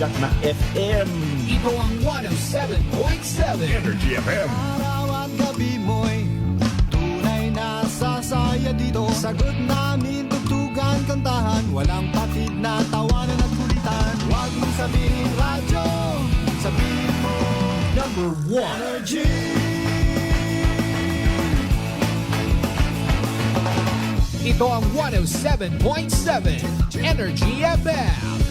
sikat na FM. Ito ang 107.7 Energy FM. Araw at gabi mo'y tunay na sasaya dito. Sagot namin, tugtugan, kantahan, walang patid na tawanan at kulitan. Huwag mong sabihin radyo, sabihin mo Number 1 Energy. Ito ang 107.7 Energy FM.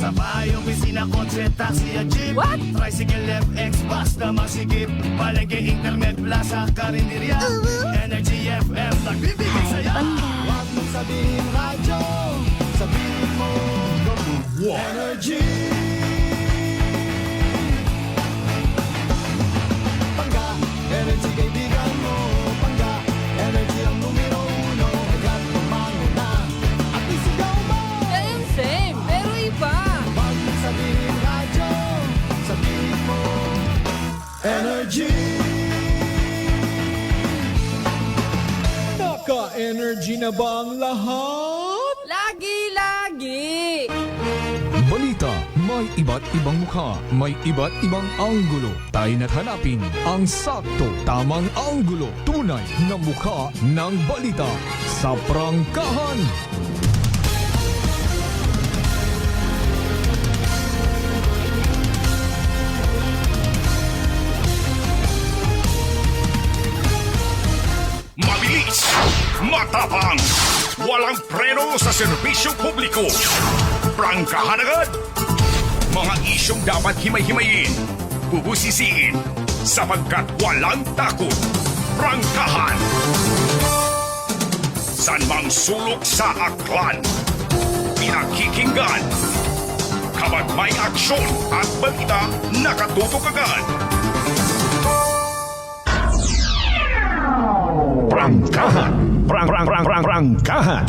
Sa bahay, opisina, kotse, taxi at jeep. What? Tricycle, FX, basta masikip. Palengke, internet, plaza, karinderya. Energy FM, nagbibigay saya. Huwag mong sabihin radyo, sabihin mo Energy. Pangga, energy kaibigan mo. Pangga, energy ang numero uno. Hanggang tumango na at isigaw mo. Same, pero iba. Huwag mong sabihin radyo, sabihin mo Energy. Naka-energy na ba ang lahat? Lagi-lagi. Balita, may iba't ibang mukha, may iba't ibang anggulo. Tayo na't hanapin ang sakto, tamang anggulo, tunay na mukha ng balita sa prangkahan. Mabilis, matapang, walang preno sa serbisyo publiko. Prangkahan agad. Mga isyong dapat himay-himayin, bubusisiin, sapagkat walang takot. Prangkahan. San mang sulok sa aklan, pinakikinggan. Kapag may aksyon at balita, nakatutok agad. Prangkahan. Prangkahan. Prangkahan. Prangkahan.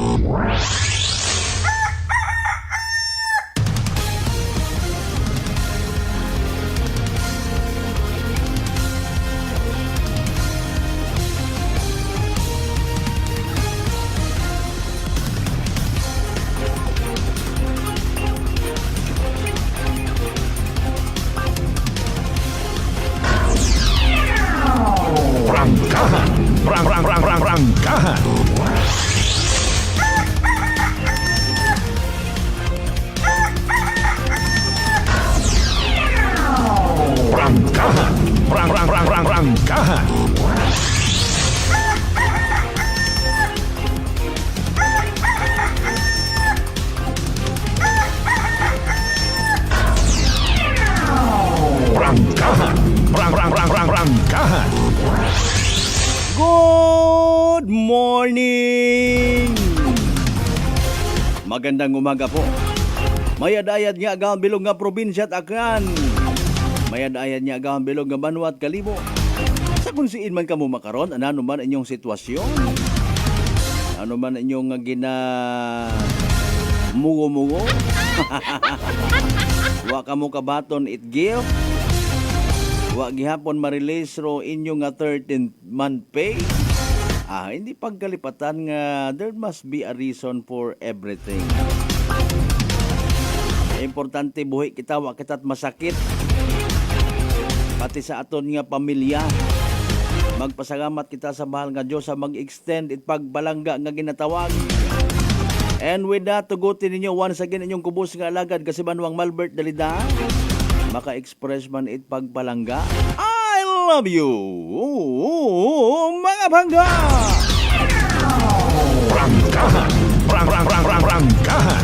Prangkahan. Prangkahan. Prangkahan. Prangkahan. Good morning! Magandang umaga po. Mayadayad nga agawang bilog nga probinsya at Aklan. Mayadayad nga agawang bilog nga Banwa at Kalibo. Sa kung siin man kamo makaron, ano man inyong sitwasyon, ano man inyong mugo-mugo, wa kamo kabaton it give, wa gihapon ma-release ro inyo nga 13th month pay. Hindi pagkalipatan nga there must be a reason for everything. Importante buhi kita, wa kita't masakit. Pati sa aton nga pamilya. Magpasalamat kita sa mahal nga Diyos sa mag-extend it pagbalangga nga ginatawag. And with that, tugutin ninyo once again inyong kubos nga alagad kasi Manuang Malbert Dalida. Maka-express man it pagbalangga. I love you, mga bangga! Prangkahan. Prangkahan.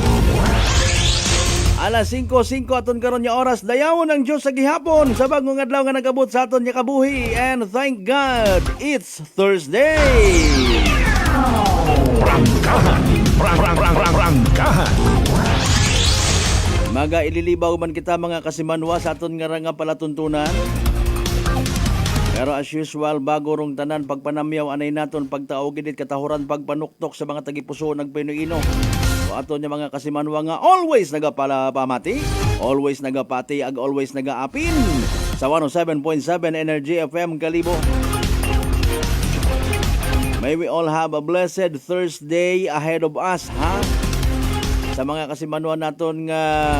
Alas 5:05 aton karon nga oras, dayawon ang Dios sa gihapon sa bagong adlaw nga nagabot sa aton nga kabuhi, and thank God it's Thursday. Prangkahan. Prangkahan. Maga ililibaw man kita mga kasimanwa sa aton nga nga palatuntunan. Pero as usual, bago rong tanan pagpanamyaw anay naton pagtao gidit katahuran pagpanuktok sa mga tagipuso nagpinuino. O aton nga mga kasimanwa nga always nagapamati, always nagapati, always nagaapin sa 107.7 Energy FM Kalibo. May we all have a blessed Thursday ahead of us, ha? Sa mga kasimanuan naton nga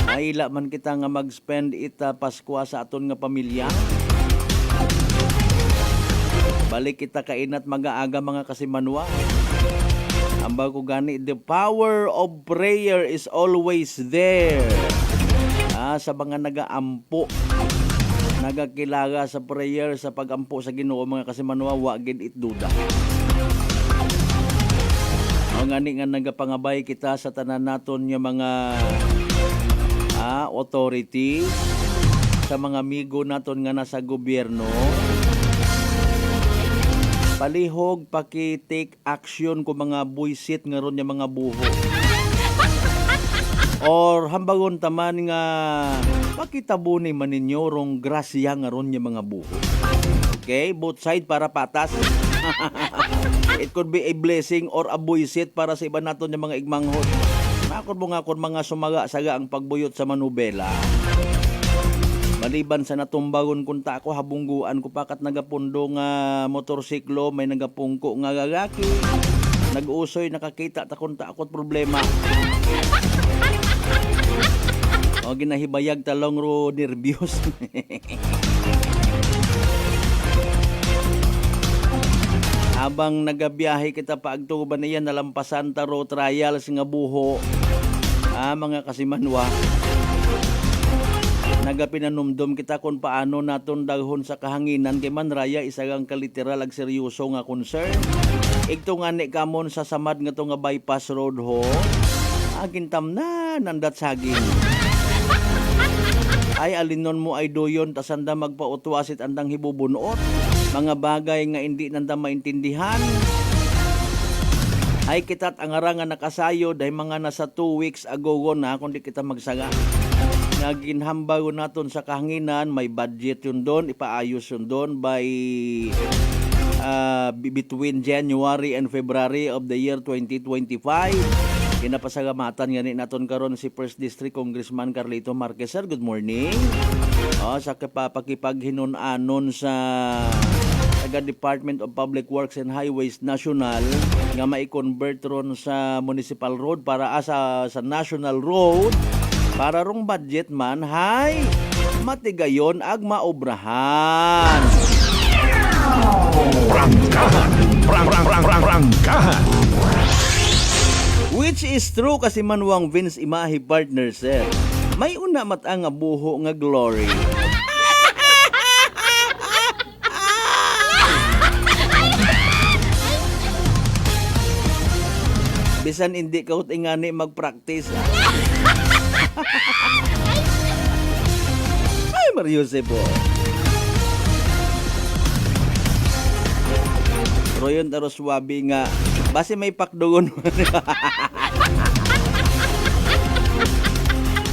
Ay ila man kita nga mag-spend ita Pasko sa aton nga pamilya. Balik kita kainat mag-aaga mga kasimanwa. Ang bago gani, the power of prayer is always there. Sa mga nagaampo, nagakilala sa prayer, sa pagampo sa Ginoo mga kasimanwa, wagin itduda. O ngani nga nagapangabay kita sa tanan naton nga mga authority, sa mga amigo naton nga nasa gobyerno. Palihog paki-take action ko mga buisit nga ron yung mga buho. Or hambagon taman nga pakitabunin man ninyo rong grasya nga ron yung mga buho. Okay? Both side para patas. It could be a blessing or a buisit para sa iba naton yung mga igmanghod. Makon mo nga kung mga sumaga-saga ang pagbuyot sa manubela. Maliban sa natumbagon kunta ako, habungguan ko pakat nagapundo nga motorsiklo, may nagapungko nga gagaki. Nag-usoy, nakakita ta kunta ako't problema. O ginahibayag talong ro nervyos. Habang nagabiyahe kita paagtuban niyan, nalampasan ta ro trials nga buho. Mga kasimanwa. Nagapinanumdum kita kung paano naton daghon sa kahanginan kay man raya isagang kaliteral ag seryoso nga concern. Igto nga ni kamon sa samad nga to nga bypass road ho. Agintam na nandat saging. Ay alinon mo ay doyon tasanda magpautwasit andang hibubunuot. Mga bagay nga hindi nanda maintindihan. Ay kitat angara nga nakasayo dahil mga nasa 2 weeks ago na kundi kita magsaga. Naginhambago naton sa kahanginan, may budget yun doon, ipaayos yun doon by between January and February of the year 2025. Kinapasagamatan nga ni naton karon si First District Congressman Carlito Marquez. Sir, good morning. Sa kapapakipaghinon-anon sa Department of Public Works and Highways National nga mai-convert ron sa municipal road para sa national road. Para rong budget man, hay, matigayon ag maobrahan. Prangkahan. Which is true kasi manwang Vince Imahe partner, sir. May una matang nga buho nga glory. Bisan hindi ka ingani mag-practice. Ay, Mario Sebo. Royon taro swabi nga. Base may pakdogon.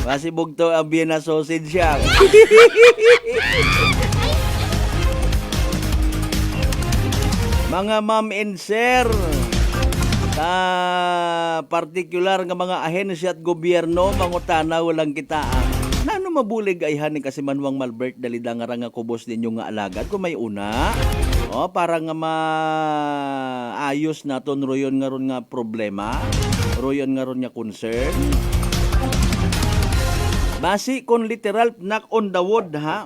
Base bugto ang Vienna sausage siya. Mga ma'am and sir, particular nga mga ahensya at gobyerno, mangutana walang kitaan. Nano mabulig ay haning kasi manwang Malbert dalida nga nga kubos ninyo nga alagad kung may una. Para nga maayos naton royon nga ron nga problema, royon nga ron nga concern. Basi kon literal knock on the wood ha.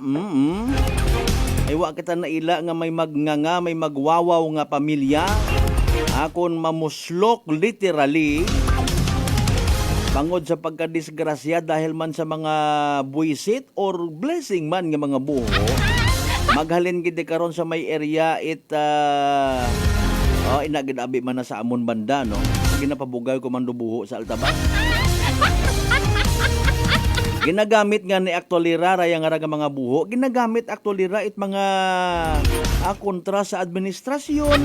Aywa kita na ila nga may magnganga, may magwawaw nga pamilya. Akon mamuslok literally bangod sa pagkadisgrasya dahil man sa mga buisit or blessing man nga mga buho. Maghalin gid karon sa may area inagid abi man na sa amon banda no. Ginapabugay ko man buho sa Altabas. Ginagamit nga ni Actualira raya nga mga buho, ginagamit Actualira it mga kontra sa administrasyon.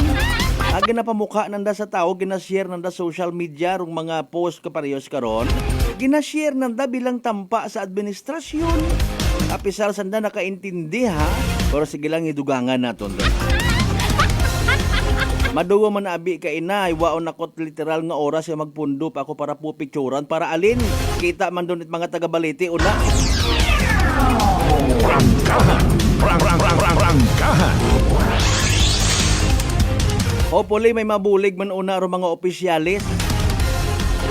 Ginapamukha nanda sa tao, ginashare nanda social media rong mga post ka parehas karon. Ginashare nanda bilang tampa sa administrasyon. Apisar sanda nakaintindi ha, pero sige lang idugangan naton doon. Madugo man abi ka ina, waon nakot literal nga oras yung magpundo pa ako para po picturan para alin. Kita man doon it mga taga-Balete una. Prangkahan. Hopefully may mabulig man una ro mga opisyalis.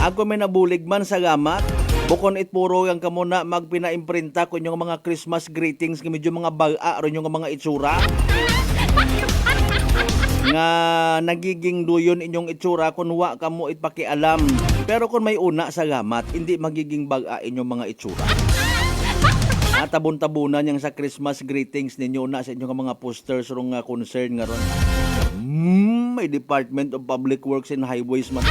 Ako may nabulig man sa gamat. Bukon it puro yang kamo na magpina-imprinta ko inyong mga Christmas greetings nga medyo mga baga ron yung mga itsura. Nga nagiging duyon inyong itsura kung wa kamo ipakialam. Pero kung may una sa gamat, hindi magiging baga inyong mga itsura. At tabon-tabunan yang sa Christmas greetings ninyo na sa inyong mga posters rong concern nga ron. May Department of Public Works and Highways man.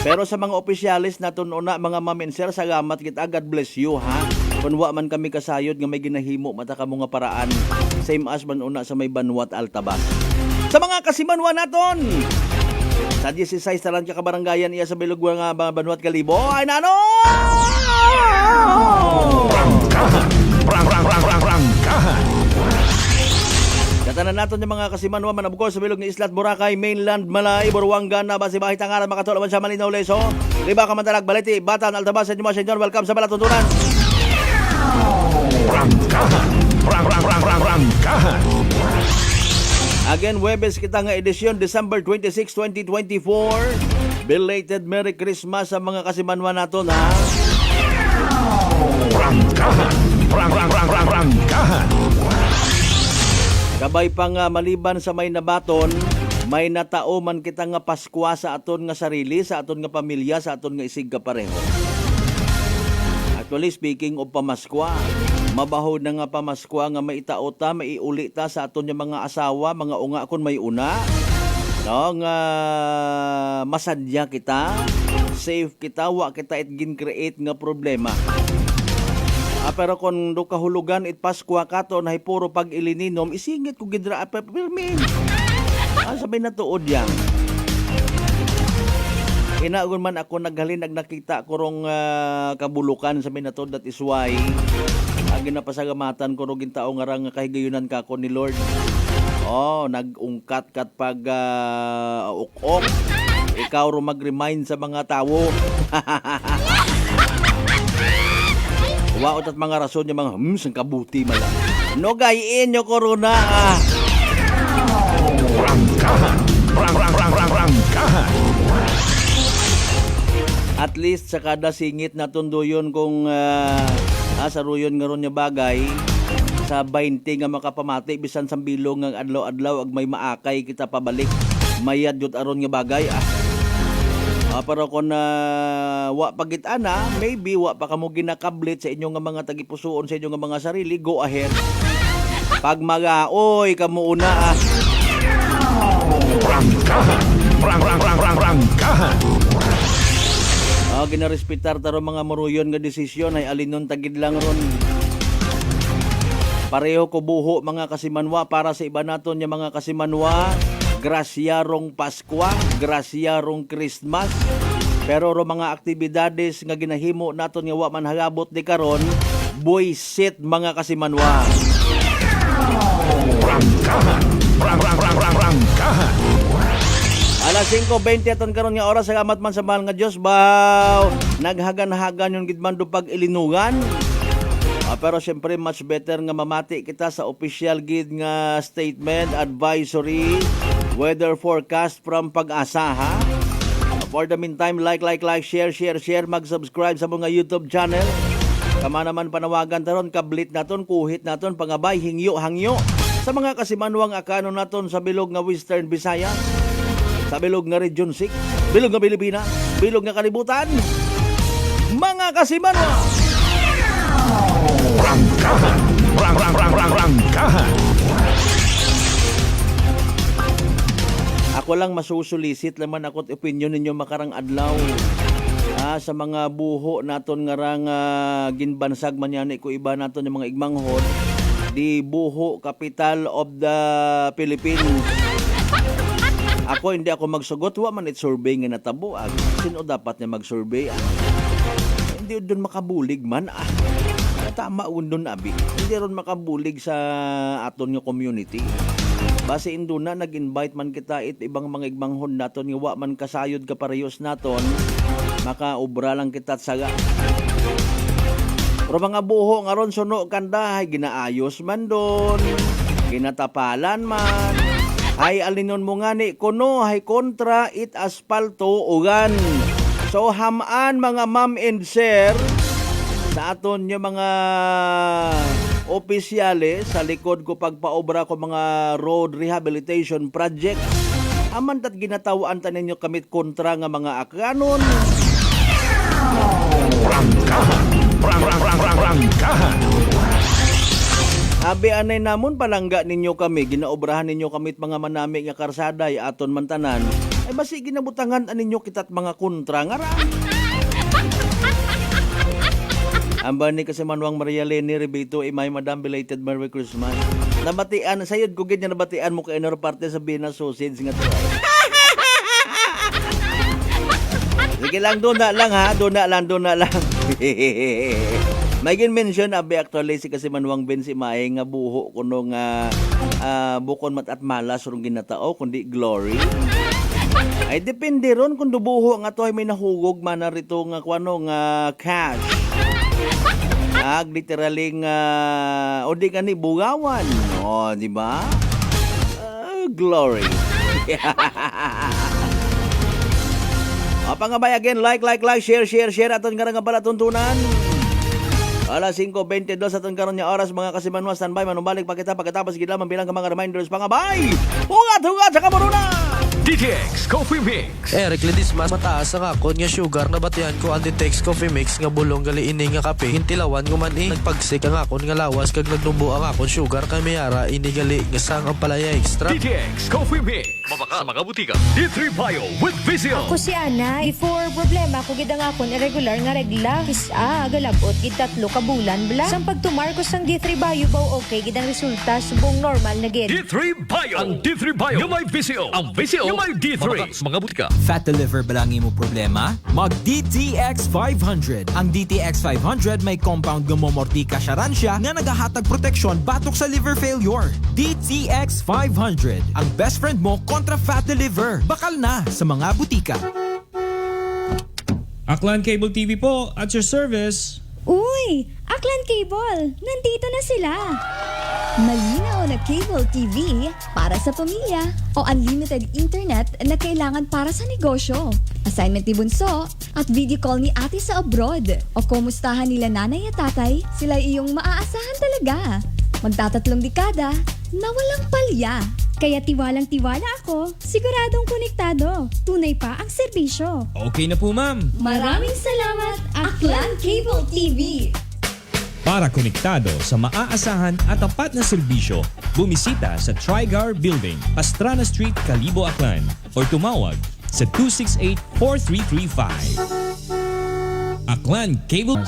Pero sa mga opisyalis naton una mga ma'am and sir, salamat kita, God bless you ha. Kung wa man kami kasayod nga may ginahimo mata ka mga paraan. Same as man una sa may Banwat Altabas. Sa mga kasimanwa naton. Sa 16 taran ka kabarangayan iya sa bilog nga Banwat Kalibo. Ay nano! Rangkahan. Katanan naton yung mga kasimanwa manabukor sa bilog ng Islat Boracay, Mainland, Malay, Buruanga, Nabasibahay, Tangaran, Makatulaman siya, Malinaw, Leso, Riba, Kamantalag, Baliti, Batan, Altabas, Senyo, Senyor, welcome sa Balatuntunan. Rangkahan. Again, Webes kita nga edisyon, December 26, 2024. Belated Merry Christmas sa mga kasimanwa naton ha. Rangkahan. Kabay pa nga maliban sa may nabaton, may natao man kita nga Pasko sa aton nga sarili, sa aton nga pamilya, sa aton nga isig ka pareho. Actually, speaking of pamaskwa, mabaho na nga pamaskwa nga maitao ta, maiuli ta sa aton nga mga asawa, mga unga kun may una. No, nga masadya kita, safe kita, wa kita it gin-create nga problema. Pero kung do kahulugan it Paskwa kato na puro pag ilininom, isingit ko gidra peppermint. Sabi na tuod yang. Inagon man ako naghalin nakita ko rong kabulukan sabi na to, that is why ginapasagamatan ko rong gintao nga rang kahigayunan ka ko ni Lord. Oh, nag-ungkat kat pag ukok. Ikaw ro mag-remind sa mga tawo. Waot at mga rason yung mga sang kabuti mala. No gayin nyo corona Rangkahan. At least sa kada singit na tunduyon kung sa ruyon nga ron niya bagay sa 20 nga makapamati bisan sa bilong ng adlaw-adlaw ag may maakay kita pabalik mayad yut aron nga bagay pero kung wa pagitana, maybe wa pa kamo ginakablit sa inyong mga tagipusoon sa inyong mga sarili, go ahead. Pag oy kamo una Rangkahan. Ginarespetar taro mga muruyon nga desisyon ay alinon tagid lang ron. Pareho ko buho mga kasimanwa para sa iba naton yung mga kasimanwa. Grasyarong Paskwa, grasyarong Christmas. Pero ro mga aktibidades nga ginahimo naton nga wa man hagabot di karon, buisit mga kasimanwa. Rangkahan. Alas 5:20 aton karon nga oras, salamat man sa mahal nga Dios baw. Naghagan-hagan yung gidman do pag ilinugan. Pero siyempre much better nga mamati kita sa official gid nga statement, advisory, weather forecast from Pag-asa ha. For the meantime, like, share, mag-subscribe sa mga YouTube channel. Kama naman panawagan taron, kablit naton, kuhit naton, pangabay, hangyo. Sa mga kasimanwang akano naton sa bilog nga Western Visayas, sa bilog nga Region 6, bilog nga Pilipinas, bilog nga kalibutan, mga kasimanwa! Rangkahan. Ako lang masusulisit naman ako't opinion ninyo makarang adlaw. Sa mga buho naton nga rang ginbansag man yan ko iba naton yung mga igmanghod di buho capital of the Philippines. Hindi ako magsugot wa man it survey nga natabo. Sino dapat niya mag-survey? Hindi doon makabulig man tama undon abi. Hindi ron makabulig sa aton nga community. Base induna nag-invite man kita ibang mga igmanghon naton nga wa man kasayod ka parehos naton, makaobra lang kita saga. Pero mga buho nga ron suno kanda ginaayos man don, ginatapalan man. Ay alinon mo nga ni kuno hay kontra it aspalto ugan. So hamaan mga ma'am and sir, sa aton yung mga opisyales sa likod ko pagpaobra ko mga road rehabilitation project. Aman tat ginatawaan ta ninyo kamit kontra nga mga akanon. Prangkahan. Abi anay namon palangga ninyo kami, ginaobrahan ninyo kamit mga manami nga karsada ya aton mantanan. Ay basi ginabutangan aninyo kitat mga kontra nga ra. Amba ni kasi Manuang Maria Leni Rebito, may Madam belated Merry Christmas. Nabatian sayod ko gid nga nabatian mo kay inor parte sa Bina Sausage nga to. Sige lang, doon na lang ha. Doon na lang. May mention abi actually si kasi Manuang Ben si Mae nga buho kuno nga bukon mat at malas rong ginatao kundi glory. Ay depende ron kung dubuho nga to ay may nahugog man na rito nga kuano nga cash. Literally nga o di ka ni bugawan. O, di ba? Glory. O, pangabay again, like, share, aton nga nga pala tuntunan. Alas 5:22 aton karon nga oras mga kasimanwa, standby, manumbalik pa kita pagkatapos gid lamang bilang ka mga reminders pangabay. Hugat sa kamuruna. DTX Coffee Mix. Eric Lidis mas mataas ang akon nga sugar na batian ko ang Ditex Coffee Mix nga bulong gali ini nga kape. Hintilawan ko man nagpagsik ang akon nga lawas kag nagnubo ang akon sugar kay mayara ini gali nga sang ang palaya extra. DTX Coffee Mix. Mabaka sa mga butika. D3 Bio with Vizio. Ako si Ana, before problema ko gid ang akon irregular nga regla. Kisa galabot gid 3 ka bulan bla. Sang pagtumar ko sang D3 Bio baw okay gid ang resulta subong normal na gid. D3 Bio. Ang D3 Bio. Yung may Vizio. Ang Vizio. Yung may D3. Mabaka sa mga butika. Fat to liver ba lang imo problema? Mag DTX 500. Ang DTX 500 may compound gumomortika siya nga nagahatag proteksyon batok sa liver failure. DTX 500. Ang best friend mo kontra fat to liver. Bakal na sa mga butika. Aklan Cable TV po, at your service. Uy, Aklan Cable, nandito na sila. Malinaw na cable TV para sa pamilya o unlimited internet na kailangan para sa negosyo. Assignment ni Bunso at video call ni ate sa abroad. O kumustahan nila nanay at tatay, sila iyong maaasahan talaga. Magtatatlong dekada na walang palya. Kaya tiwalang-tiwala ako, siguradong konektado. Tunay pa ang serbisyo. Okay na po, ma'am. Maraming salamat, Aklan Cable TV. Para konektado sa maaasahan at tapat na serbisyo, bumisita sa Trigar Building, Pastrana Street, Calibo, Aklan o tumawag sa 268-4335. Aklan Cable.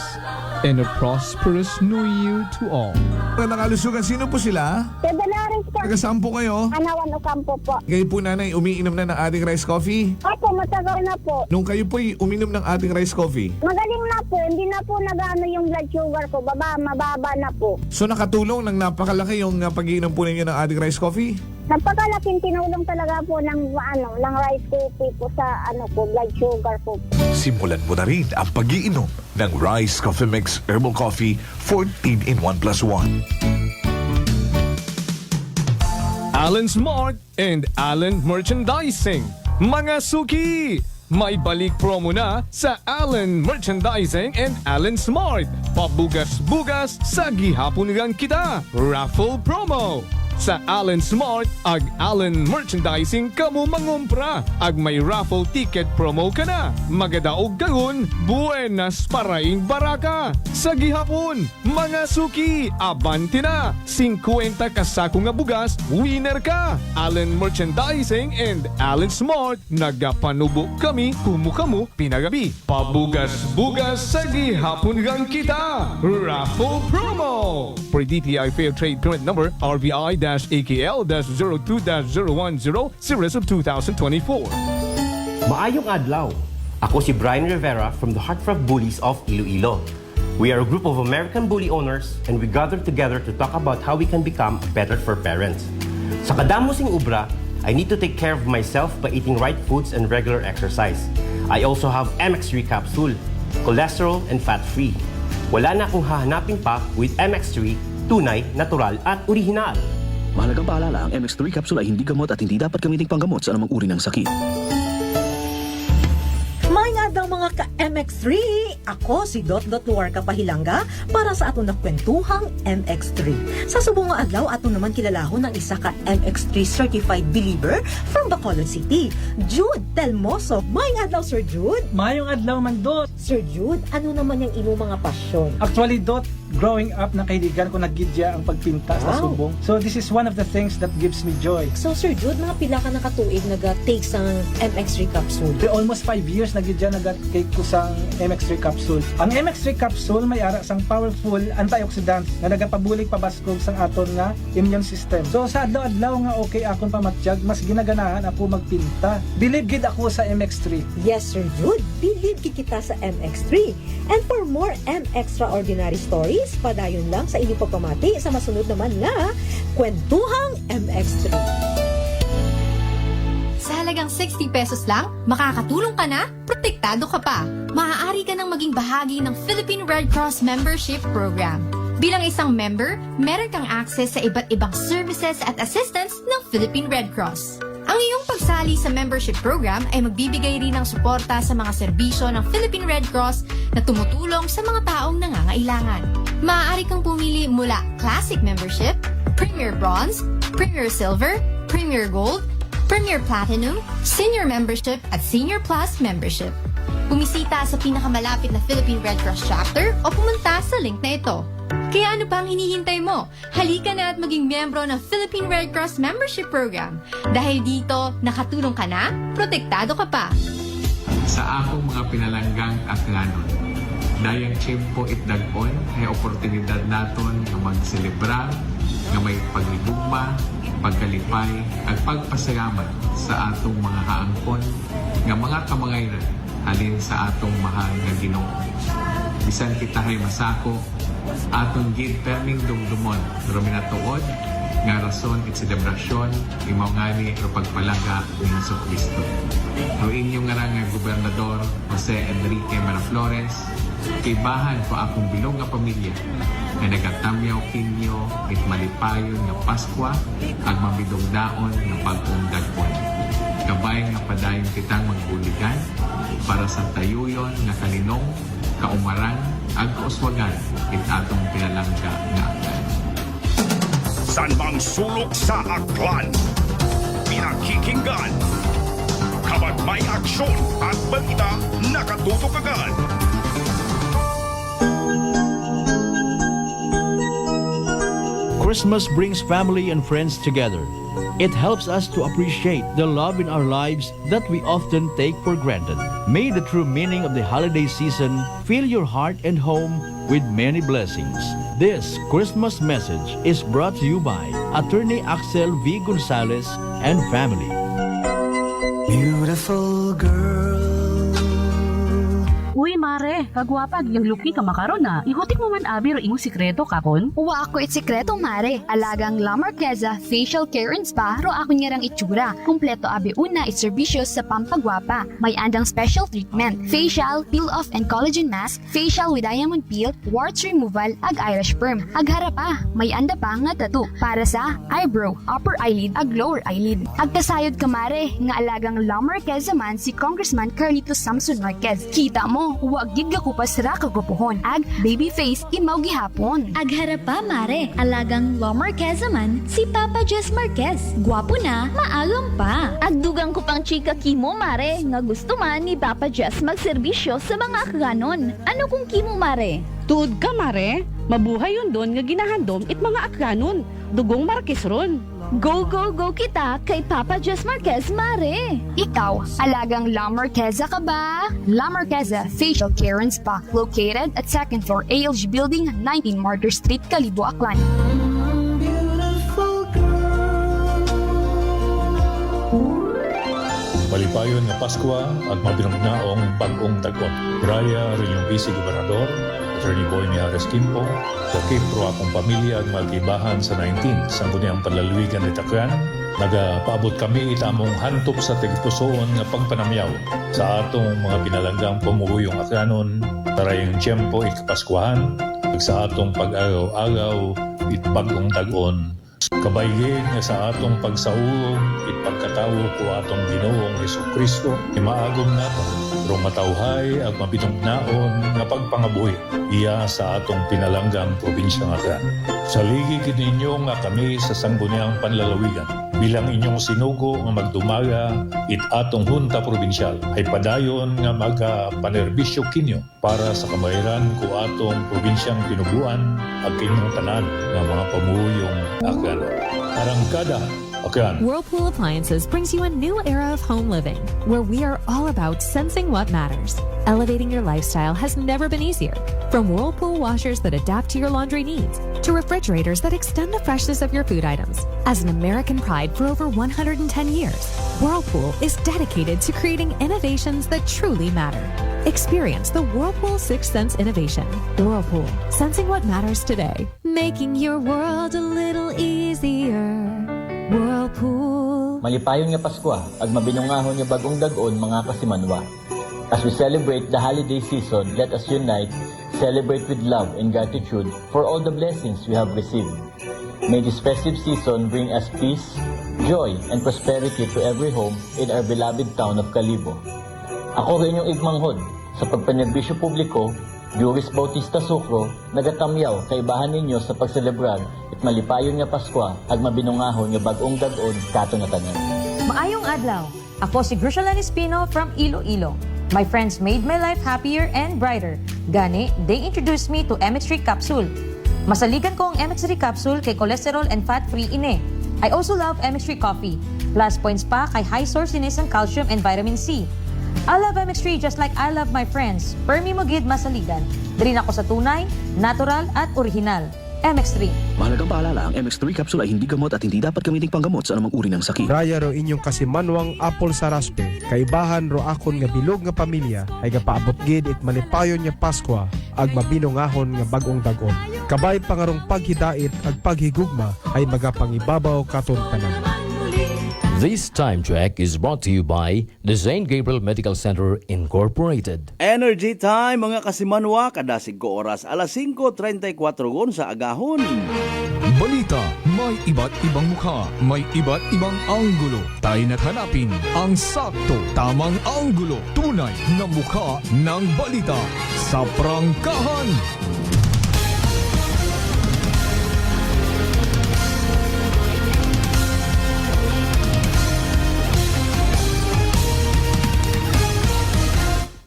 And a prosperous New Year to all. Magandang kalusugan, sino po sila? Dolores po. Taga-saan po kayo? Anawan Ocampo po. Kayo po nanay, umiinom na ng ating rice coffee? Opo, matagal na po. Nung kayo po'y uminom ng ating rice coffee, Magaling na po. Hindi na po nag-ano yung blood sugar ko. Mababa na po. so nakatulong ng napakalaki yung pag-iinom po ninyo ng ating rice coffee? Napakalaking tinulong talaga po ng rice coffee po sa blood sugar po. Simulan mo na rin ang pag-iinom ng Rice Coffee Mix Herbal Coffee 14 in 1 plus 1. Allen Smart and Allen Merchandising. Mga suki! May balik promo na sa Allen Merchandising and Allen Smart. Pabugas-bugas sa gihapon lang kita. Raffle promo. Sa Allen Smart ag Allen Merchandising kamo mangumpra ag may raffle ticket promo ka na. Magadaog karon, buenas paraing baraka. Sa gihapon, mga suki, abante na. 50 kasako nga bugas, winner ka. Allen Merchandising and Allen Smart, nagapanubo kami kumukamu pinagabi. Pabugas-bugas sa gihapon gang kita. Raffle promo. For DTI Fair Trade Permit Number RBI-AKL-02-0100 Series of 2024. Maayong adlaw. Ako si Brian Rivera from the Heartfelt Bullies of Iloilo. We are a group of American bully owners and we gathered together to talk about how we can become better for parents. Sa kadamo sing ubra, I need to take care of myself by eating right foods and regular exercise. I also have MX3 capsule, cholesterol and fat-free. Wala na akong hahanapin pa with MX3, tunay, natural at orihinal. Mahalagang paalala, ang MX3 capsule ay hindi gamot at hindi dapat gamitin panggamot sa anumang uri ng sakit. Maayong adlaw mga ka-MX3! Ako si Dot Luarca Pahilanga para sa atong nakwentuhang MX3. Sa subong nga adlaw ato naman kilalahon ng isa ka MX3 certified believer from Bacolod City, Jude Telmoso. Mayong adlaw, Sir Jude. Mayong adlaw man, Dot. Sir Jude, ano naman yung imo mga pasyon? Actually, Dot, growing up nakaidigan ko naggidya ang pagpinta sa subong. So this is one of the things that gives me joy. So Sir Jude, mga pila ka nakatuig naga-take sa MX3 capsule? Almost 5 years naggidya nag-take ko sa MX3 capsule. Ang MX3 capsule may ara sang powerful antioxidant na nagapabulig pabaskog sang aton nga immune system. So sa adlaw-adlaw nga okay akon pamatiyag, mas ginaganahan ako magpinta. Believe gid ako sa MX3. Yes, Sir Jude, believe gid kita sa MX3. And for more extraordinary stories, padayon lang sa inyong pagpamati sa masunod naman nga Kwentuhang MX3. Sa halagang 60 pesos lang, makakatulong ka na, protektado ka pa. Maaari ka nang maging bahagi ng Philippine Red Cross Membership Program. Bilang isang member, meron kang access sa iba't ibang services at assistance ng Philippine Red Cross. Ang iyong pagsali sa membership program ay magbibigay rin ng suporta sa mga serbisyo ng Philippine Red Cross na tumutulong sa mga taong nangangailangan. Maaari kang pumili mula Classic Membership, Premier Bronze, Premier Silver, Premier Gold, Premier Platinum, Senior Membership at Senior Plus Membership. Bumisita sa pinakamalapit na Philippine Red Cross chapter o pumunta sa link na ito. Kaya ano pa ang hinihintay mo? Halika na at maging miyembro ng Philippine Red Cross Membership Program. Dahil dito, nakatulong ka na, protektado ka pa. Sa akong mga pinalanggang aklanon, dayang tiyempo itdag-on ay oportunidad naton na magselebra, nga may paglibugma, pagkalipay, at pagpasalamat sa atong mga haangkon, nga mga kamangayran halin sa atong mahal nga Ginoo. Bisan kita hay masako, aton gid perming dumdumon pero minatuod nga rason at selebrasyon imaw ngani o pagpalaga ni Jesucristo. Ang inyong nga gobernador Jose Enrique Maraflores, kaibahan ko akong bilog nga pamilya nga nagatamyaw kinyo it malipayon nga Paskwa ag mabidong daon nga bagong dagpon. Kabay nga padayon kitang magbuligan para sa tayuyon nga kalinong, kaumaran, ag kauswagan it atong pinalangga nga aklan. San mang sulok sa aklan, pinakikinggan, kapag may aksyon at balita, nakatutok agad. Christmas brings family and friends together. It helps us to appreciate the love in our lives that we often take for granted. May the true meaning of the holiday season fill your heart and home with many blessings. This Christmas message is brought to you by Attorney Axel V. Gonzalez and family. Beautiful girl. Uy, mare, kagwapag, yung luki ka makaron na. Ihutik mo man abi ro imong sikreto kakon. Uwa ako it sikreto, mare. Alagang La Marqueza Facial Care and Spa, ro ako niyarang itsura. Kumpleto abi una it serbisyo sa pampagwapa. May andang special treatment, facial, peel-off and collagen mask, facial with diamond peel, warts removal, ag eyelash perm. Ag harapa, may anda pa nga tattoo para sa eyebrow, upper eyelid, ag lower eyelid. Ag kasayod ka, mare, nga alagang La Marqueza man si Congressman Carlito Samson Marquez. Kita mo, huwag gid ka kupas ra kagupuhon. Ag baby face imaw gihapon. Ag harapa, mare, alagang La Marqueza man si Papa Jess Marquez. Gwapo na, maagam pa. Ag dugang ko pang chika kimo, mare, nga gusto man ni Papa Jess magserbisyo sa mga akganon. Ano kung kimo, mare? Tuod ka, mare. Mabuhay yun doon nga ginahandom it mga akganon. Dugong Marquez ron. Go, go, go kita kay Papa Jess Marquez, mare. Ikaw, alagang La Marqueza ka ba? La Marqueza Facial Care and Spa, located at 2nd floor ALG Building, 19 Martyr Street, Kalibo, Aklan. Malipayon nga Paskwa at mabinugnaong bagong dagon. Graya rin yung Vice Gobernador, Attorney Boy Mijares Quimpo, wakil pro akong pamilya at magkibahan sa 19 sa ang palaluigan ni Takyan. Nagapaabot kami itamong hantop sa tigpusoon nga pagpanamyaw sa atong mga pinalanggang pamuyong akyanon, tarayong tiyempo ikapaskwahan, sa atong pag-agaw-agaw it bagong dagon Kabaygin nga sa atong pagsaulog, ipagkatawo ko atong Ginoong Jesucristo, imaagom nato, rong matawhay at mabinugnaon nga pagpangabuhi, iya sa atong pinalanggang probinsya nga Aklan. Saligi kininyo nga kami sa sangguniang panlalawigan, bilang inyong sinugo nga magdumaga it atong hunta probinsyal, ay padayon nga magapanerbisyo kinyo para sa kamahiran ko atong probinsyang pinubuan at inyong tanan nga mga pamuyong Aklan. Arangkada, Aklan. Whirlpool Appliances brings you a new era of home living, where we are all about sensing what matters. Elevating your lifestyle has never been easier. From Whirlpool washers that adapt to your laundry needs, to refrigerators that extend the freshness of your food items. As an American pride for over 110 years, Whirlpool is dedicated to creating innovations that truly matter. Experience the Whirlpool Sixth Sense innovation. Whirlpool, sensing what matters today. Making your world a little easier. Whirlpool. Malipayon nga Pasko, ag mabinungahon nga bagong dag-on mga kasimanwa. As we celebrate the holiday season, let us unite, celebrate with love and gratitude for all the blessings we have received. May this festive season bring us peace, joy, and prosperity to every home in our beloved town of Kalibo. Ako rin yung igmanghod sa pagpanerbisyo publiko, Juris Bautista Sucro, nagatamyaw kaibahan ninyo sa pagselebrar at malipayon nga Pasko ag mabinungahon nga bagong dag-on kato nga tanan. Maayong adlaw. Ako si Grushalan Espino from Iloilo. My friends made my life happier and brighter. Gani, they introduced me to MX3 Capsule. Masaligan ko ang MX3 Capsule kay cholesterol and fat-free ine. I also love MX3 Coffee. Plus points pa kay high source ine ng calcium and vitamin C. I love MX3 just like I love my friends. Permi mo gid masaligan. Diri na ako sa tunay, natural at original. MX3. Mahalagang paalala, ang MX3 capsule ay hindi gamot at hindi dapat gamiting panggamot sa anumang uri ng sakit. Raya ro inyong kasimanwang apple sa raspe. Kaibahan ro akon nga bilog nga pamilya ay gapaabot gid it malipayon nga Pasko ag mabinungahon nga bagong dag-on. Kabay pangarong paghidait ag paghigugma ay magapangibabaw katon tanan. This time check is brought to you by the St. Gabriel Medical Center Incorporated. Energy time mga kasimanwa, kada 5 oras alas 5:34 sa agahon. Balita, may iba't ibang mukha, may iba't ibang anggulo. Tayo na't hanapin ang sakto, tamang anggulo, tunay na mukha ng balita sa prangkahan.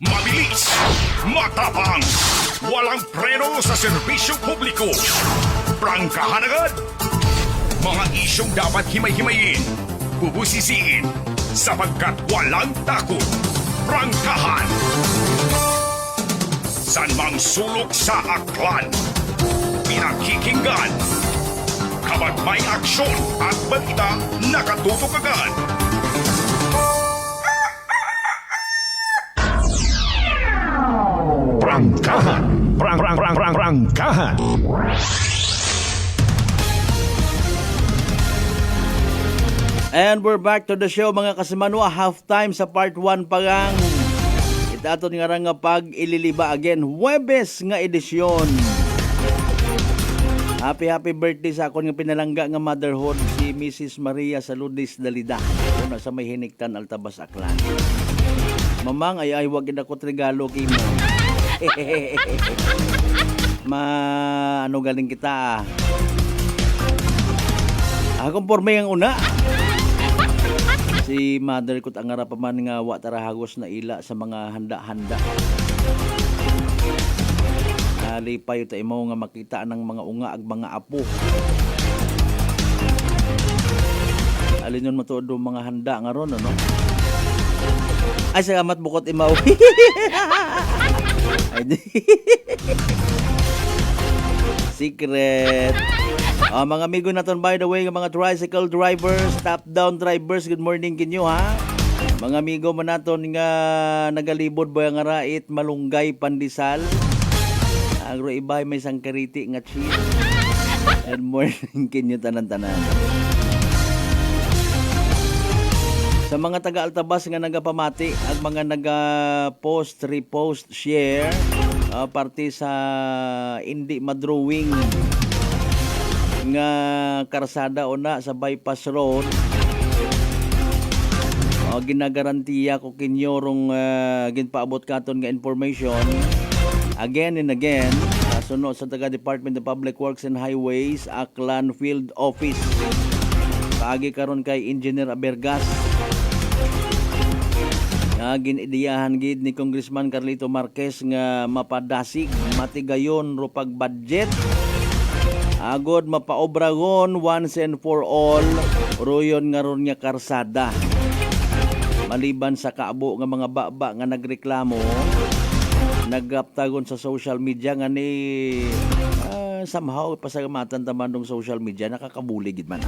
Mabilis, matapang, walang preno sa serbisyo publiko. Prangkahan agad. Mga isyong dapat himay-himayin, bubusisiin, sapagkat walang takot. Prangkahan. San mang sulok sa Aklan, pinakikinggan. Kapag may aksyon at balita, nakatutok agad. Prangkahan. Prangkahan. And we're back to the show mga kasimanwa. Halftime sa part 1 pa gang. Itaton nga nga pag ililiba again. Huwebes nga edisyon. Happy birthday sa akon nga pinalangga nga motherhood si Mrs. Maria Saludes Dalida. Una sa may Hiniktan, Altabas, Aklan. Mamang ay wag gid ako regalo kay mo. Ano galing kita akong porme ang una si mother ko ang nga pa man nga wa tarahagos na ila sa mga handa-handa nalipay ta imo nga makita ng mga unga ag mga apo alinon mo to do mga handa nga ron ano ay salamat bukot imaw secret. Mga amigo naton by the way, mga tricycle drivers, top-down drivers, good morning kinyo ha. Mga amigo mo naton nga nagalibod boy nga rait malunggay pandesal. Ang ibay may sangkariti nga cheese. Good morning kinyo tanan-tanan. Sa mga taga-Altabas nga nagapamati at mga naga-post, repost, share parte sa hindi madrawing nga karsada una sa bypass road. Ginagarantiya ko kinyorong ginpaabot katon nga information again and again suno sa taga Department of Public Works and Highways Aklan Field Office. Paagi karon kay Engineer Abergas nga ginidiyahan gid ni Congressman Carlito Marquez nga mapadasig matigayon ro pag budget agod mapaobragon once and for all royon nga ron nga karsada. Maliban sa kaabo nga mga baba nga nagreklamo, nagaptagon sa social media nga ni somehow pasagamatan taman ng social media nakakabuli gid man.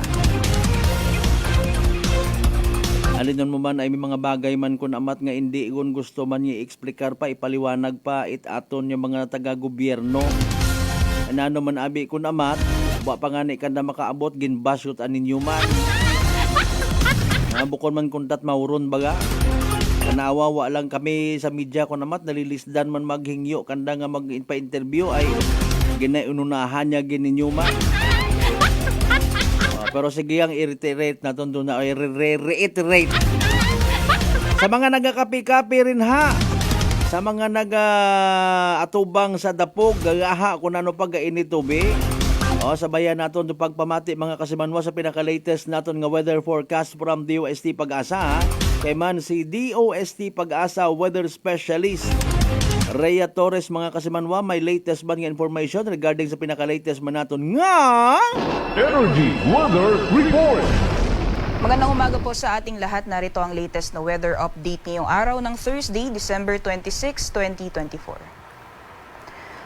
Alin mo man ay may mga bagay man kun amat nga hindi gon gusto man niya i-explikar pa ipaliwanag pa aton yung mga taga-gobyerno. Ano man abi kun amat, wa pa nga ni kanda makaabot ginbasot aninyo man. Bukod man kuntat mauron baga. Kanawawa lang kami sa media ko namat nalilisdan man maghingyo kanda nga magpa-interview ay ginainunahan niya gininyo man. Pero sige ang i-reiterate naton doon na reiterate. Sa mga nagakapi-kapi rin ha. Sa mga nag-atubang sa dapog gagaha kung ano pag initubi. Sabayan naton do pagpamati mga kasimanwa sa pinaka-latest naton nga weather forecast from DOST Pag-asa. Kay man si DOST Pag-asa weather specialist Rhea Torres mga kasimanwa may latest ba nga information regarding sa pinaka-latest man naton nga Energy Weather Report. Magandang umaga po sa ating lahat. Narito ang latest na weather update ngayong araw ng Thursday, December 26, 2024.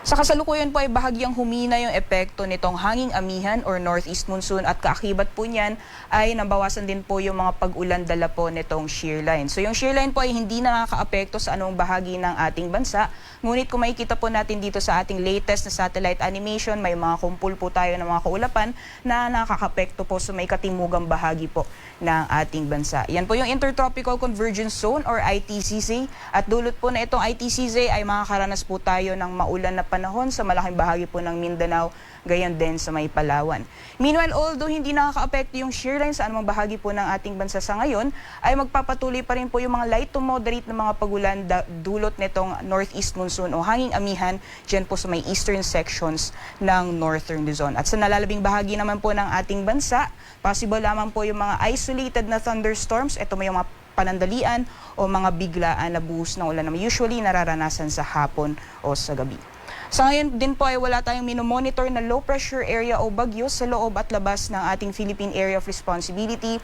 Sa kasalukuyan po ay bahagyang humina yung epekto nitong hanging amihan or northeast monsoon at kaakibat po niyan ay nabawasan din po yung mga pag-ulan dala po nitong shear line. So yung shear line po ay hindi nakakaapekto sa anong bahagi ng ating bansa. Ngunit kung makikita po natin dito sa ating latest na satellite animation, may mga kumpul po tayo ng mga kaulapan na nakakaapekto po sa may katimugang bahagi po ng ating bansa. Yan po yung Intertropical Convergence Zone or ITCZ at dulot po na itong ITCZ ay makakaranas po tayo ng maulan na panahon sa malaking bahagi po ng Mindanao, gayon din sa may Palawan. Meanwhile, although hindi nakaka-apekto yung shear line sa anumang bahagi po ng ating bansa sa ngayon, ay magpapatuloy pa rin po yung mga light to moderate na mga pagulan dulot nitong northeast monsoon o hanging amihan dyan po sa may eastern sections ng northern Luzon. At sa nalalabing bahagi naman po ng ating bansa, possible lamang po yung mga isolated na thunderstorms. Ito may mga panandalian o mga biglaan na buhos ng ulan na usually nararanasan sa hapon o sa gabi. Sa ngayon din po ay wala tayong minomonitor na low pressure area o bagyo sa loob at labas ng ating Philippine Area of Responsibility.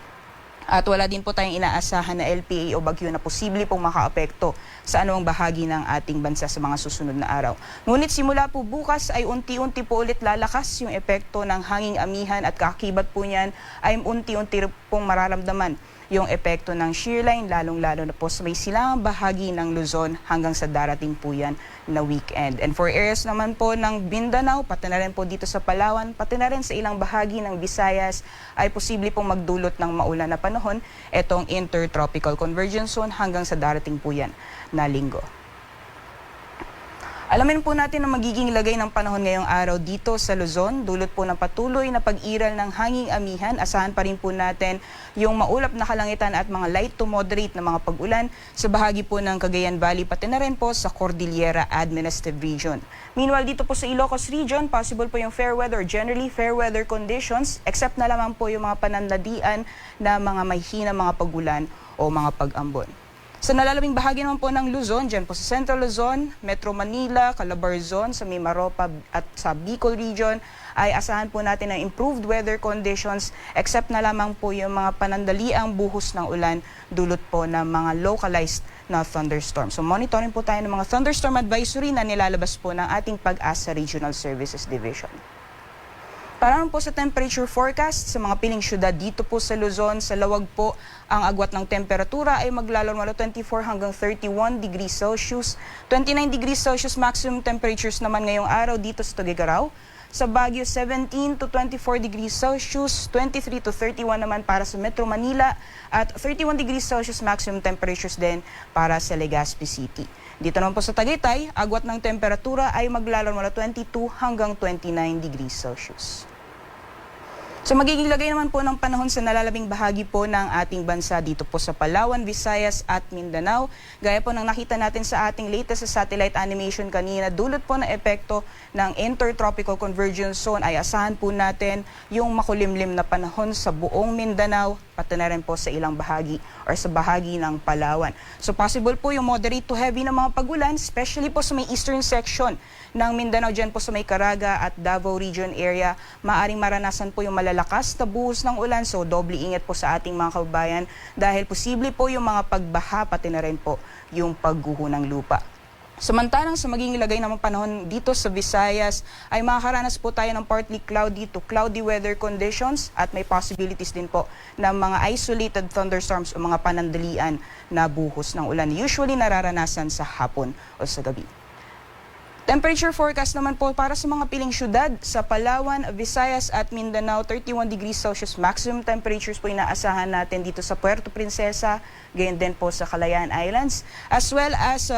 At wala din po tayong inaasahan na LPA o bagyo na posible pong makaapekto sa anumang bahagi ng ating bansa sa mga susunod na araw. Ngunit simula po bukas ay unti-unti po ulit lalakas yung epekto ng hanging amihan at kaakibat po niyan ay unti-unti pong mararamdaman yung epekto ng shear line, lalong-lalo na po sa may silangang bahagi ng Luzon hanggang sa darating po yan na weekend. And for areas naman po ng Mindanao, pati na rin po dito sa Palawan, pati na rin sa ilang bahagi ng Visayas, ay posible pong magdulot ng maulan na panahon itong Intertropical Convergence Zone hanggang sa darating po yan na linggo. Alamin po natin ang magiging lagay ng panahon ngayong araw dito sa Luzon. Dulot po ng patuloy na pag-iral ng hanging amihan. Asahan pa rin po natin yung maulap na kalangitan at mga light to moderate na mga pag-ulan sa bahagi po ng Cagayan Valley pati na rin po sa Cordillera Administrative Region. Meanwhile, dito po sa Ilocos Region, possible po yung fair weather, generally fair weather conditions, except na lamang po yung mga panandalian na mga mahina mga pag-ulan o mga pag-ambon. Sa nalalabing bahagi naman po ng Luzon, dyan po sa Central Luzon, Metro Manila, Calabarzon, sa Mimaropa at sa Bicol Region, ay asahan po natin ng improved weather conditions except na lamang po yung mga panandaliang buhos ng ulan dulot po ng mga localized na thunderstorm. So monitoring po tayo ng mga thunderstorm advisory na nilalabas po ng ating Pag-asa Regional Services Division. Para naman po sa temperature forecast sa mga piling syudad dito po sa Luzon, sa Lawag po, ang agwat ng temperatura ay maglalaro 24 hanggang 31 degrees Celsius. 29 degrees Celsius maximum temperatures naman ngayong araw dito sa Tuguegarao. Sa Baguio, 17 to 24 degrees Celsius, 23 to 31 naman para sa Metro Manila at 31 degrees Celsius maximum temperatures din para sa Legazpi City. Dito naman po sa Tagaytay, agwat ng temperatura ay maglalaro 22 hanggang 29 degrees Celsius. So magiging lagay naman po ng panahon sa nalalabing bahagi po ng ating bansa dito po sa Palawan, Visayas at Mindanao. Gaya po ng nakita natin sa ating latest sa satellite animation kanina, dulot po ng epekto ng Intertropical Convergence Zone ay asahan po natin yung makulimlim na panahon sa buong Mindanao, pati na rin po sa ilang bahagi or sa bahagi ng Palawan. So possible po yung moderate to heavy na mga pagulan, especially po sa may eastern section ng Mindanao, dyan po sa may Caraga at Davao Region area. Maaring maranasan po yung malalakas na buhos ng ulan, so doble ingat po sa ating mga kababayan dahil posible po yung mga pagbaha, pati na rin po yung pagguho ng lupa. Samantalang sa magiging lagay ng panahon dito sa Visayas ay makakaranas po tayo ng partly cloudy to cloudy weather conditions at may possibilities din po ng mga isolated thunderstorms o mga panandalian na buhos ng ulan. Usually nararanasan sa hapon o sa gabi. Temperature forecast naman po para sa mga piling syudad sa Palawan, Visayas at Mindanao, 31 degrees Celsius maximum temperatures po inaasahan natin dito sa Puerto Princesa, gayon din po sa Calayan Islands, as well as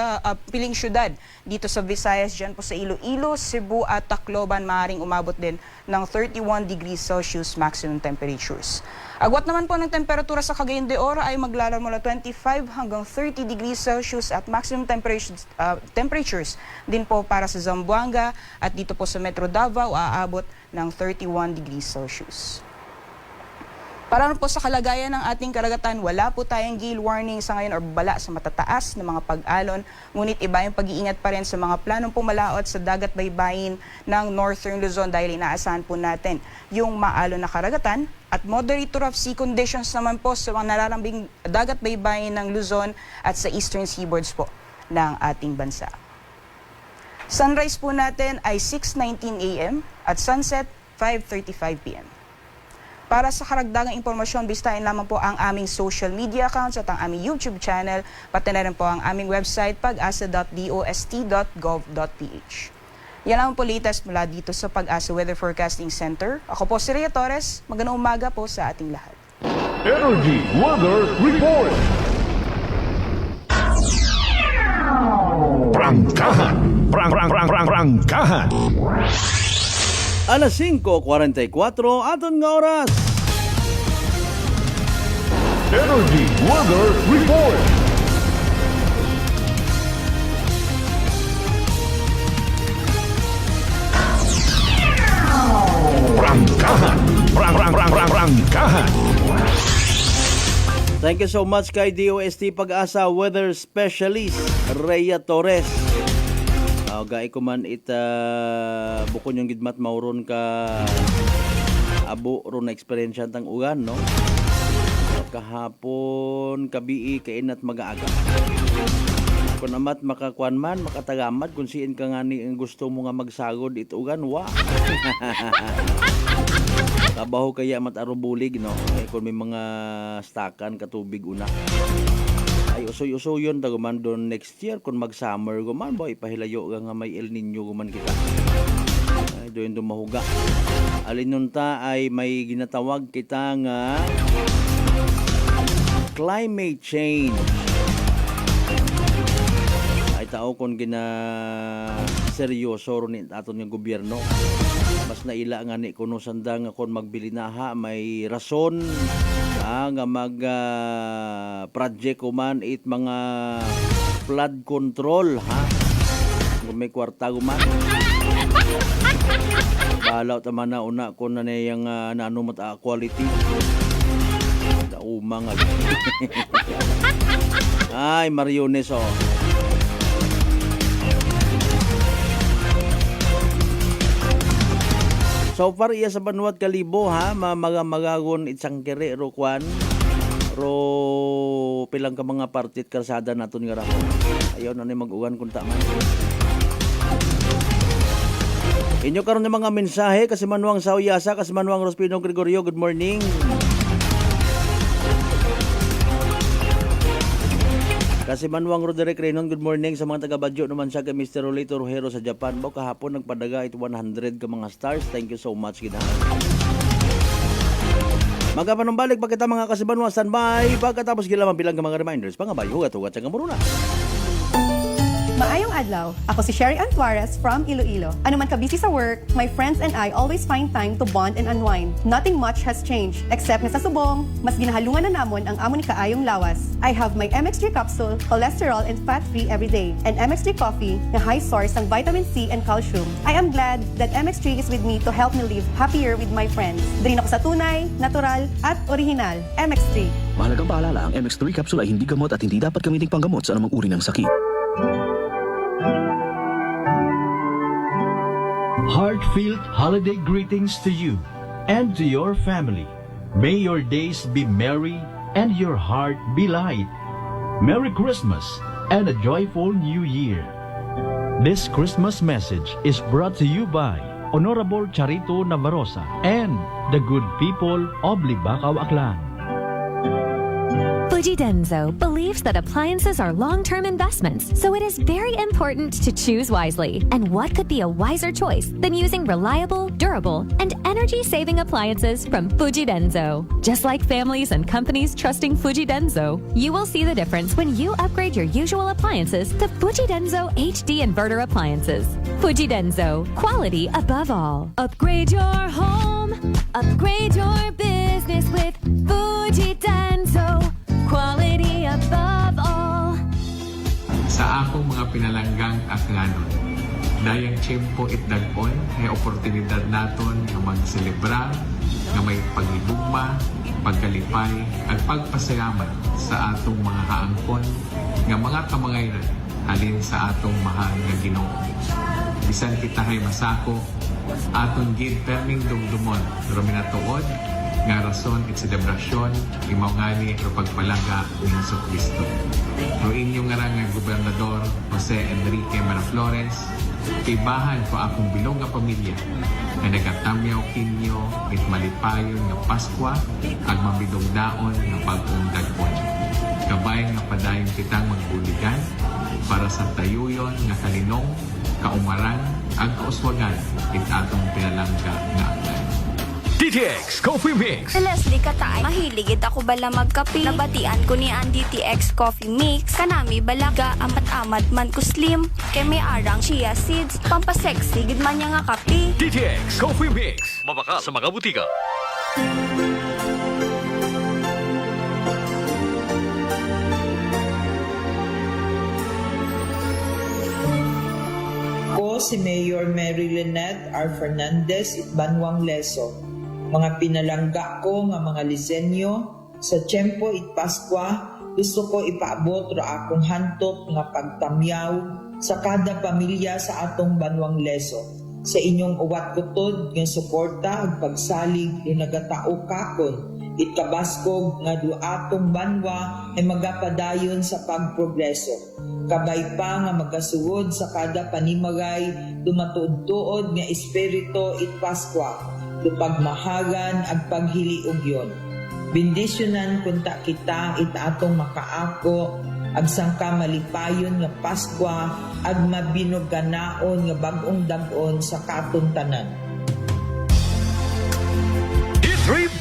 piling syudad dito sa Visayas, dyan po sa Iloilo, Cebu at Tacloban, maaaring umabot din ng 31 degrees Celsius maximum temperatures. Agwat naman po ng temperatura sa Cagayan de Oro ay maglalaro mula 25 hanggang 30 degrees Celsius at maximum temperatures din po para sa Zamboanga at dito po sa Metro Davao aabot ng 31 degrees Celsius. Para po sa kalagayan ng ating karagatan, wala po tayong gale warning sa ngayon or bala sa matataas na mga pag-alon. Ngunit iba yung pag-iingat pa rin sa mga planong pumalaot sa dagat baybayin ng Northern Luzon dahil inaasahan po natin yung maalon na karagatan at moderate to rough sea conditions naman po sa mga nararambing dagat baybayin ng Luzon at sa eastern seaboards po ng ating bansa. Sunrise po natin ay 6:19 a.m. at sunset 5:35 p.m. Para sa karagdagang impormasyon, bisitahin lamang po ang aming social media accounts at ang aming YouTube channel, pati na rin po ang aming website pag-asa.dost.gov.ph. Yan lang po latest mula dito sa Pag-asa Weather Forecasting Center. Ako po si Rhea Torres. Magandang umaga po sa ating lahat. Energy Weather Report. Prangkahan. Prangkahan. Alas 5:44 aton nga oras. Energy Weather Report. Prangkahan. Prangkahan. Thank you so much kay DOST Pag-asa Weather Specialist Rhea Torres. Gay ko man bukon yung gidmat mauron ka abo ron na eksperyensya tang ugan, no? Kahapon kabii kainat mag-aaga. Kung amat makakuan man makatagamat kung siin ka nga ni ang gusto mo nga magsagod ito ugan, wa. Kabaho kaya mat arubulig, no? Kung may mga stakan katubig una. Ay usoy-usoy yun taguman doon next year kung mag-summer guman boy pahilayo nga may El Nino guman kita. Ay doon mahuga. Alin nun ta ay may ginatawag kita nga climate change. Ay tao kung seryoso ron aton yung gobyerno. Mas naila nga ni kuno sanda nga kung magbili na ha may rason nga mag-project kuman it mga flood control ha kung may kwarta kuman balaw tama na una kung na yung nanumat quality daumang ay Mariones oh. So far iya sa Banuat Kalibo ha magagon itsang kere ro kwan ro pilang ka mga partit kalsada naton nga raho. Ayaw na ni mag-uwan kun ta man. Inyo karon ng mga mensahe kasi Manuang Sauyasa, kasi Manuang Rospino Gregorio, good morning. Kasi Manuang Roderick Renon, good morning sa mga taga-Badyo naman siya kay Mr. Rolito Rojero sa Japan. Bo kahapon nagpadaga it 100 ka mga stars. Thank you so much gina. Magapanumbalik pa kita mga kasibanwa standby pagkatapos gila mabilang ka mga reminders pangabayo hugat-hugat sa kamuruna. Maayong adlaw. Ako si Sherry Antuarez from Iloilo. Ano man ka busy sa work, my friends and I always find time to bond and unwind. Nothing much has changed except na sa subong, mas ginahalungan na namon ang amon ni kaayong lawas. I have my MX3 capsule, cholesterol and fat-free every day, and MX3 coffee na high source ng vitamin C and calcium. I am glad that MX3 is with me to help me live happier with my friends. Diri ako sa tunay, natural at original. MX3. Mahalagang paalala, ang MX3 capsule ay hindi gamot at hindi dapat gamiting panggamot sa anumang uri ng sakit. Heartfelt holiday greetings to you and to your family. May your days be merry and your heart be light. Merry Christmas and a joyful New Year. This Christmas message is brought to you by Honorable Charito Navarroza and the good people of Libacao, Aklan. Fuji Denso believes that appliances are long-term investments, so it is very important to choose wisely. And what could be a wiser choice than using reliable, durable, and energy-saving appliances from Fuji Denso? Just like families and companies trusting Fuji Denso, you will see the difference when you upgrade your usual appliances to Fuji Denso HD inverter appliances. Fuji Denso, quality above all. Upgrade your home, upgrade your business with Fuji Denso. Quality above all. Sa akong mga pinalanggang aklanon, dayang tiyempo itdag-on ay oportunidad naton nga magselebra, nga may paghigugma, pagkalipay, at pagpasalamat sa atong mga haangkon, nga mga kamangayran halin sa atong mahal nga Ginoo. Bisan kita hay masako, aton gid perming dumdumon, pero minatuod, nga rason at selebrasyon, imaw nga ni o pagpalaga ni Jesucristo. No inyong nga nga Gobernador Jose Enrique Maraflores, tibahan ko akong bilog nga pamilya na nagatamyaw kinyo at malipayon nga Paskwa ag mabidong daon nga bagong dagpon. Kabay nga padayon kitang magbuligan para sa tayuyon nga kalinong, kaumaran, ag kauswagan it atong pinalangga nga aklan. DTX Coffee Mix. Leslie Katay, mahiligid ako bala magkape. Nabatian ko ni ang DTX Coffee Mix. Kanami balaga amat-amat man ko slim. Kay may arang chia seeds. Pampasexy gid man niya nga kape. DTX Coffee Mix. Mabaka sa mga butika. Ako si Mayor Mary Lynette R. Fernandez Banwang Leso. Mga pinalangga ko nga mga lisenyo sa tiyempo it Paskwa, gusto ko ipaabot ra akong hantot nga pagtamyaw sa kada pamilya sa atong Banwang Leso. Sa inyong uwat kutod nga suporta ag pagsalig yung nagatao kakon it kabaskog nga duatong banwa ay magapadayon sa pagprogreso. Kabay pa nga magasuod sa kada panimagay dumatuod-tuod nga espiritu it Paskwa, pagmahagan ag paghiliugyon. Bendisyonan kunta kita it atong makaako ag sangka malipayon nga Paskwa ag mabinuganaon nga bag-ong dag-on sa katuntanan.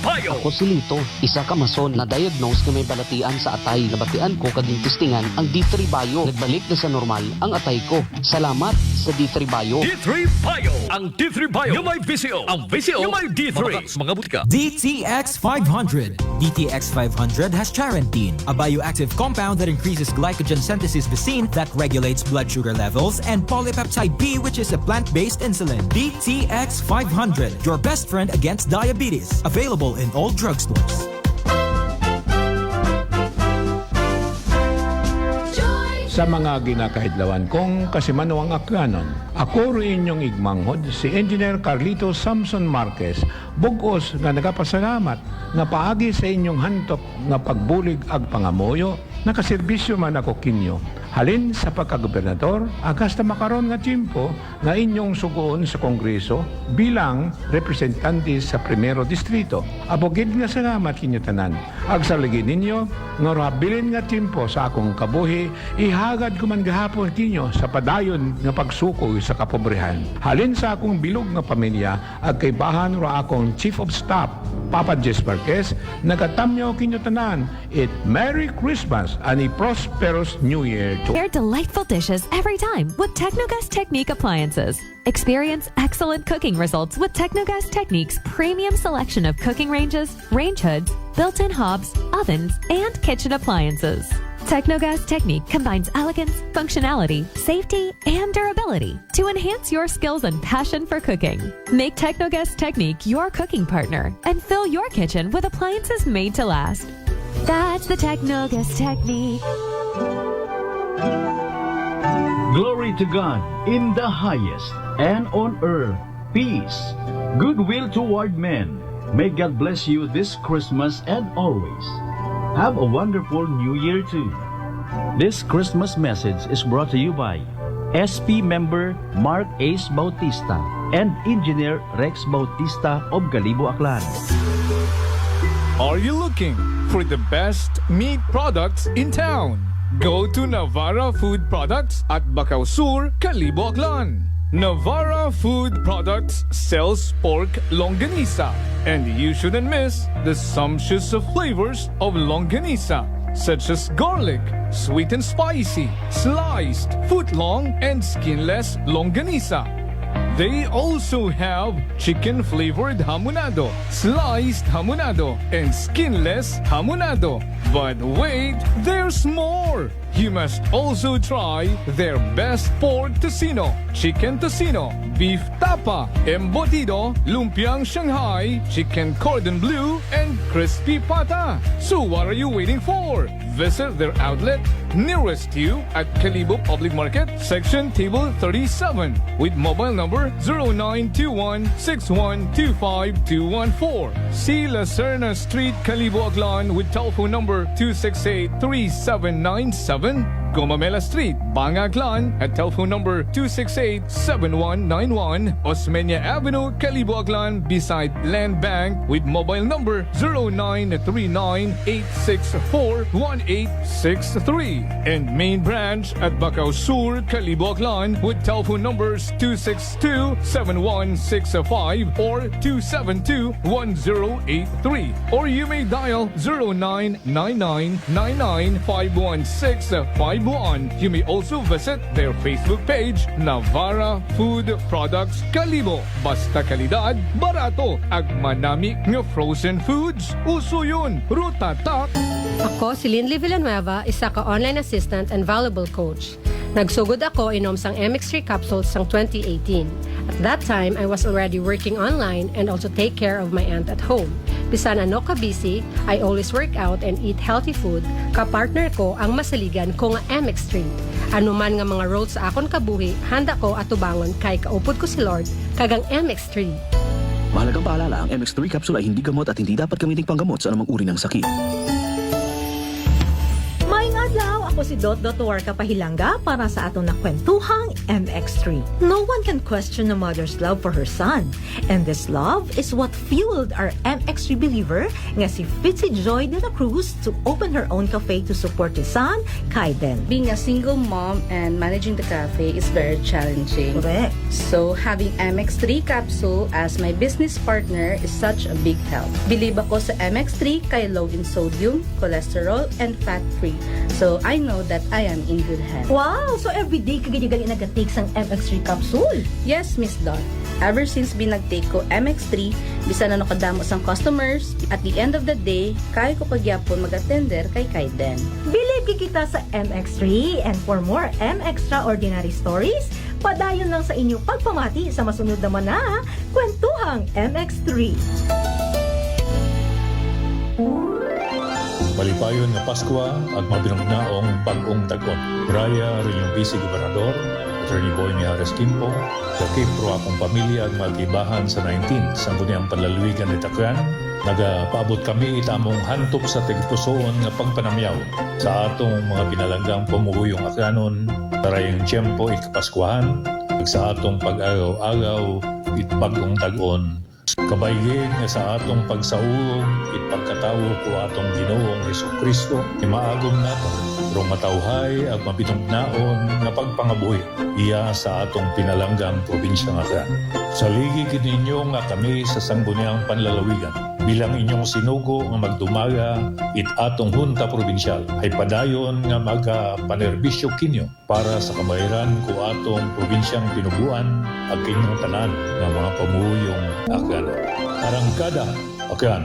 Ako si Lito, isa ka mason na diagnose na may balatian sa atay. Nabatian ko kaging testingan ang D3 Bio. Nagbalik na sa normal ang atay ko. Salamat sa D3 Bio. D3 Bio. Ang D3 Bio yung may VCO. Ang VCO yung may D3. Mga butika. DTX 500. DTX 500 has charantine, a bioactive compound that increases glycogen synthesis Vicine that regulates blood sugar levels, and polypeptide B, which is a plant-based insulin. DTX 500, your best friend against diabetes. Available in all drugstores. Sa mga ginakahidlawan kong kasimanawang aklanon, ako rin inyong igmanghod si Engineer Carlito Samson Marquez, bugos nga nagapasalamat nga paagi sa inyong hantok nga pagbulig ag pangamoyo, nakaserbisyo man ako kinyo. Halin sa pagkagobernador, agas na makaroon nga tiyempo nga inyong sugoon sa Kongreso bilang representante sa Primero Distrito. Abogid nga salamat kinyo tanan. Agsaligin ninyo, nga rabilin nga tiyempo sa akong kabuhi, ihagad ko man gahapon kinyo sa padayon nga pagsuko sa kapobrehan. Halin sa akong bilog nga pamilya, ag kaibahan ra akong Chief of Staff, Papa Jess Marquez, nagatamyaw kinyo tanan. It Merry Christmas and a prosperous New Year Prepare delightful dishes every time with Technogas Technique appliances. Experience excellent cooking results with Technogas Technique's premium selection of cooking ranges, range hoods, built-in hobs, ovens, and kitchen appliances. Technogas Technique combines elegance, functionality, safety, and durability to enhance your skills and passion for cooking. Make Technogas Technique your cooking partner and fill your kitchen with appliances made to last. That's the Technogas Technique. Glory to God in the highest, and on earth, peace, goodwill toward men. May God bless you this Christmas and always. Have a wonderful New Year too. This Christmas message is brought to you by SP member Mark Ace Bautista and Engineer Rex Bautista of Calibo, Aklan. Are you looking for the best meat products in town? Go to Navarra Food Products at Bacau Sur, Calibo, Aklan. Navarra Food Products sells pork longanisa, and you shouldn't miss the sumptuous flavors of longanisa, such as garlic, sweet and spicy, sliced, foot-long, and skinless longanisa. They also have chicken-flavored hamonado, sliced hamonado, and skinless hamonado. But wait, there's more! You must also try their best pork tocino, chicken tocino, beef tapa, embutido, lumpiang Shanghai, chicken cordon bleu, and crispy pata. So what are you waiting for? Visit their outlet nearest you at Calibo Public Market, section table 37, with mobile number 0921-6125-214. See La Serna Street, Calibo, Aklan, with telephone number 268-3797. Gomamela Street, Banga, Aklan, at telephone number 268-7191. Osmeña Avenue, Calibo, Aklan, beside Land Bank, with mobile number 0939-864-1863. And main branch at Bacau Sur, Calibo, Aklan, with telephone numbers 262-7165 or 272-1083. Or you may dial 0999-99-516-51. You may also visit their Facebook page, Navarra Food Products Calibo. Basta kalidad, barato, ag manami nga frozen foods. Uso yun, rutatak. Ako si Linley Villanueva, isa ka online assistant and valuable coach. Nagsugod ako inom sang MX3 capsules sang 2018. At that time, I was already working online and also take care of my aunt at home. Bisan ano ka busy, I always work out and eat healthy food. Kapartner ko ang masaligan ko nga MX3. Ano man nga mga roles sa akon kabuhi, handa ko atubangon kay kaupod ko si Lord kagang MX3. Mahalagang paalala, ang MX3 capsule ay hindi gamot at hindi dapat gamiting panggamot sa anumang uri ng sakit. Maayong adlaw, ako si Dot Warka Pahilanga para sa atong nakwentuhang MX3. No one can question a mother's love for her son. And this love is what fueled our MX3 believer nga si Fitzy Joy de la Cruz to open her own cafe to support his son, Kaiden. Being a single mom and managing the cafe is very challenging. Correct. So having MX3 capsule as my business partner is such a big help. Believe ako sa MX3 kay low in sodium, cholesterol, and fat-free. So I know that I am in good hands. Wow! So everyday ka ganyan nag-take sang MX3 capsule? Yes, Miss Dot. Ever since binag-take ko MX3, bisan na nakadamo sang customers, at the end of the day, kaya ko pagyapon mag-attender kay Kaiden. Believe kita sa MX3, and for more MXtraordinary stories, padayon lang sa inyong pagpamati sa masunod naman na Kwentuhang MX3. Malipayon nga Paskwa at mabinugnaong bagong dagon. Raya rin yung Vice Gobernador, Attorney Boy Mijares Quimpo, sa Kipro akong pamilya at magibahan sa 19 sa Guniang Panlaluigan ni Takyan. Nagapaabot kami itamong hantop sa tigpusoon nga pagpanamyaw sa atong mga binalanggang pamuyong akyanon para yung tiyempo ikapaskwahan sa atong pag-agaw-agaw it bagong dagon. Kabaygin nga sa atong pagsaulog it pagkatawo ko atong Ginoong Jesucristo imaagom nato rong matawhay at mabinugnaon nga pagpangabuhi iya sa atong pinalanggang probinsya nga kan. Saligi kininyo nga kami sa Sangguniang Panlalawigan bilang inyong sinugo nga magdumaga it atong hunta probinsyal ay padayon nga magapanerbisyo kinyo para sa kabayaran ko atong probinsyang pinubuan ag inyong tanan nga mga pamuyong akan. Arangkada akan.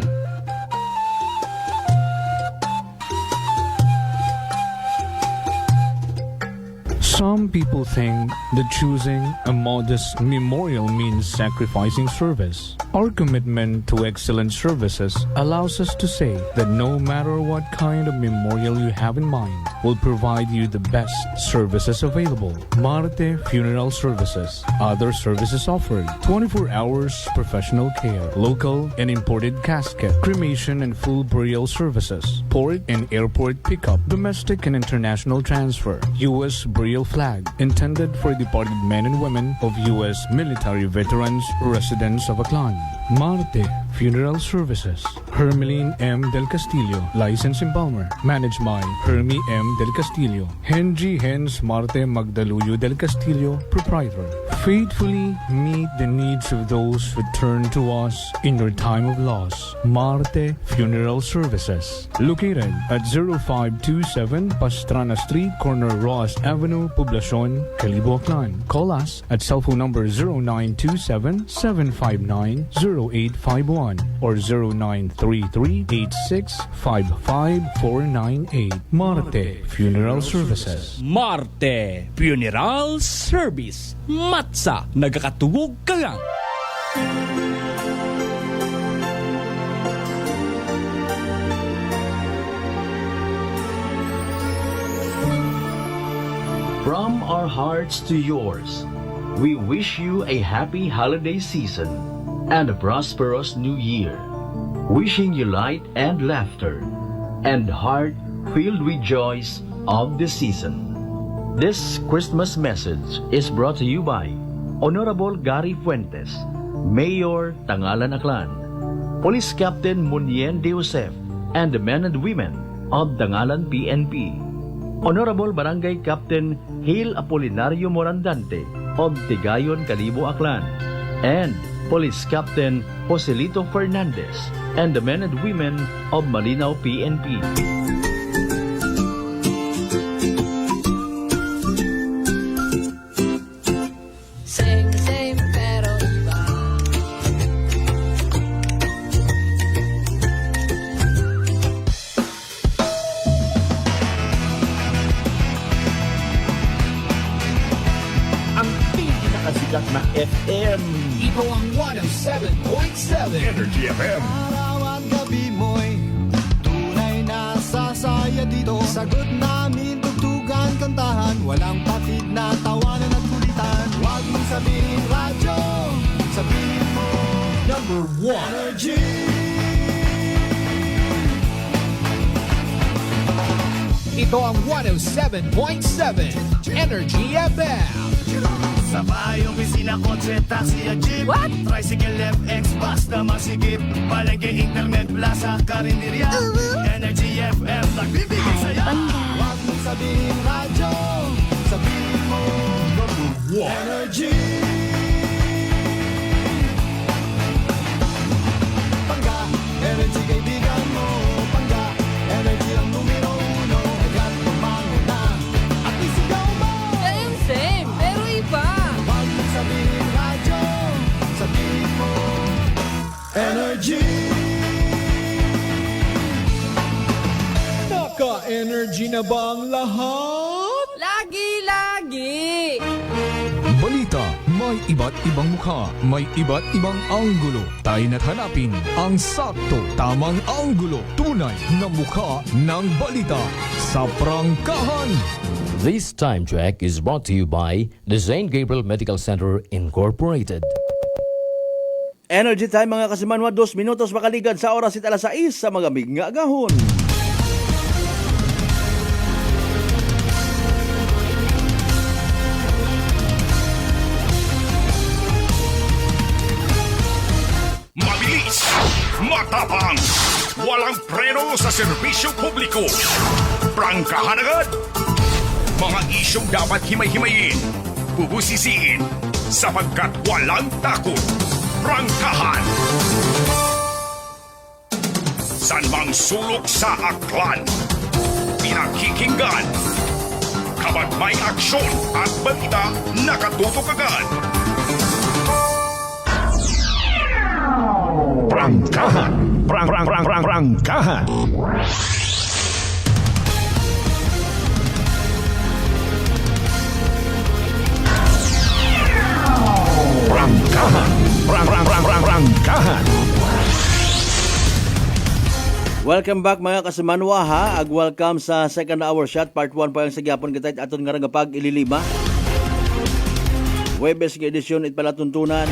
Some people think that choosing a modest memorial means sacrificing service. Our commitment to excellent services allows us to say that no matter what kind of memorial you have in mind, we'll provide you the best services available. Marte Funeral Services. Other services offered: 24 hours professional care, local and imported casket, cremation and full burial services, port and airport pickup, domestic and international transfer, U.S. burial flag, intended for departed men and women of U.S. military veterans residents of Aklan. Marte Funeral Services. Hermeline M. Del Castillo, License Embalmer. Managed by Hermie M. Del Castillo. Henry Hens Marte Magdaluyo Del Castillo, Proprietor. Faithfully meet the needs of those who turn to us in your time of loss. Marte Funeral Services. Located at 0527 Pastrana Street, corner Ross Avenue, Poblacion, Calibo, Aklan. Call us at cell phone number 0927-759-0851 or 0933-8655-498. Marte Funeral Services. Marte Funeral Service. Matsa, nagakatuwog ka lang. From our hearts to yours, we wish you a happy holiday season and a prosperous new year. Wishing you light and laughter and heart filled with joys of the season. This Christmas message is brought to you by Honorable Gary Fuentes, Mayor Tangalan Aklan, Police Captain Munien De Josef, and the men and women of Tangalan PNP, Honorable Barangay Captain Hil Apolinario Morandante of Tigayon, Calibo, Aklan, and Police Captain Joselito Fernandez and the men and women of Malinaw PNP. Same pero iba. Ang pinakasikat na FM. Ito ang 107.7 Energy FM. Araw at gabi mo'y tunay na sasaya dito. Sagot namin tugtugan, kantahan, walang patid na tawanan at kulitan. Huwag mong sabihin radyo, sabihin mo Number 1 Energy. Ito ang 107.7 Energy FM. Sa bahay, opisina, kotse, taxi at jeep. What? Tricycle, FX, basta masigip. Palengke, internet, plaza, karinderya. Energy FM, nagbibigay saya. Huwag mong sabihin radyo, sabihin mo Number 1 Energy. Pangga, energy kaibigan mo. Pangga, energy ang numero 1. Agad tumangon na at isigaw mo. Same, pero iba. Huwag mong sabihin radyo, sabihin mo Energy. Naka-energy na ba ang lahat? Lagi-lagi. Balita, may iba't ibang mukha, may iba't ibang anggulo. Tayo na't hanapin ang sakto, tamang anggulo, tunay na mukha ng balita sa prangkahan. This time check is brought to you by the St. Gabriel Medical Center Incorporated. Energy time mga kasimanwa, 2 minutos makaligad sa oras at alas 6 sa mga migagahon. Mabilis, matapang, walang preno sa serbisyo publiko. Prangkahan agad. Mga isyong dapat himay-himayin, bubusisiin, sapagkat walang takot. Prangkahan. San mang sulok sa aklan, pinakikinggan, kapag may aksyon at balita, nakatutok agad. Prangkahan. Prangkahan. Prangkahan. Welcome back mga kasimanwa ha. Welcome sa second hour shot. Part 1 pa yung sagyapon kita aton nga pag ililima. Webes nga edisyon it pala tuntunan.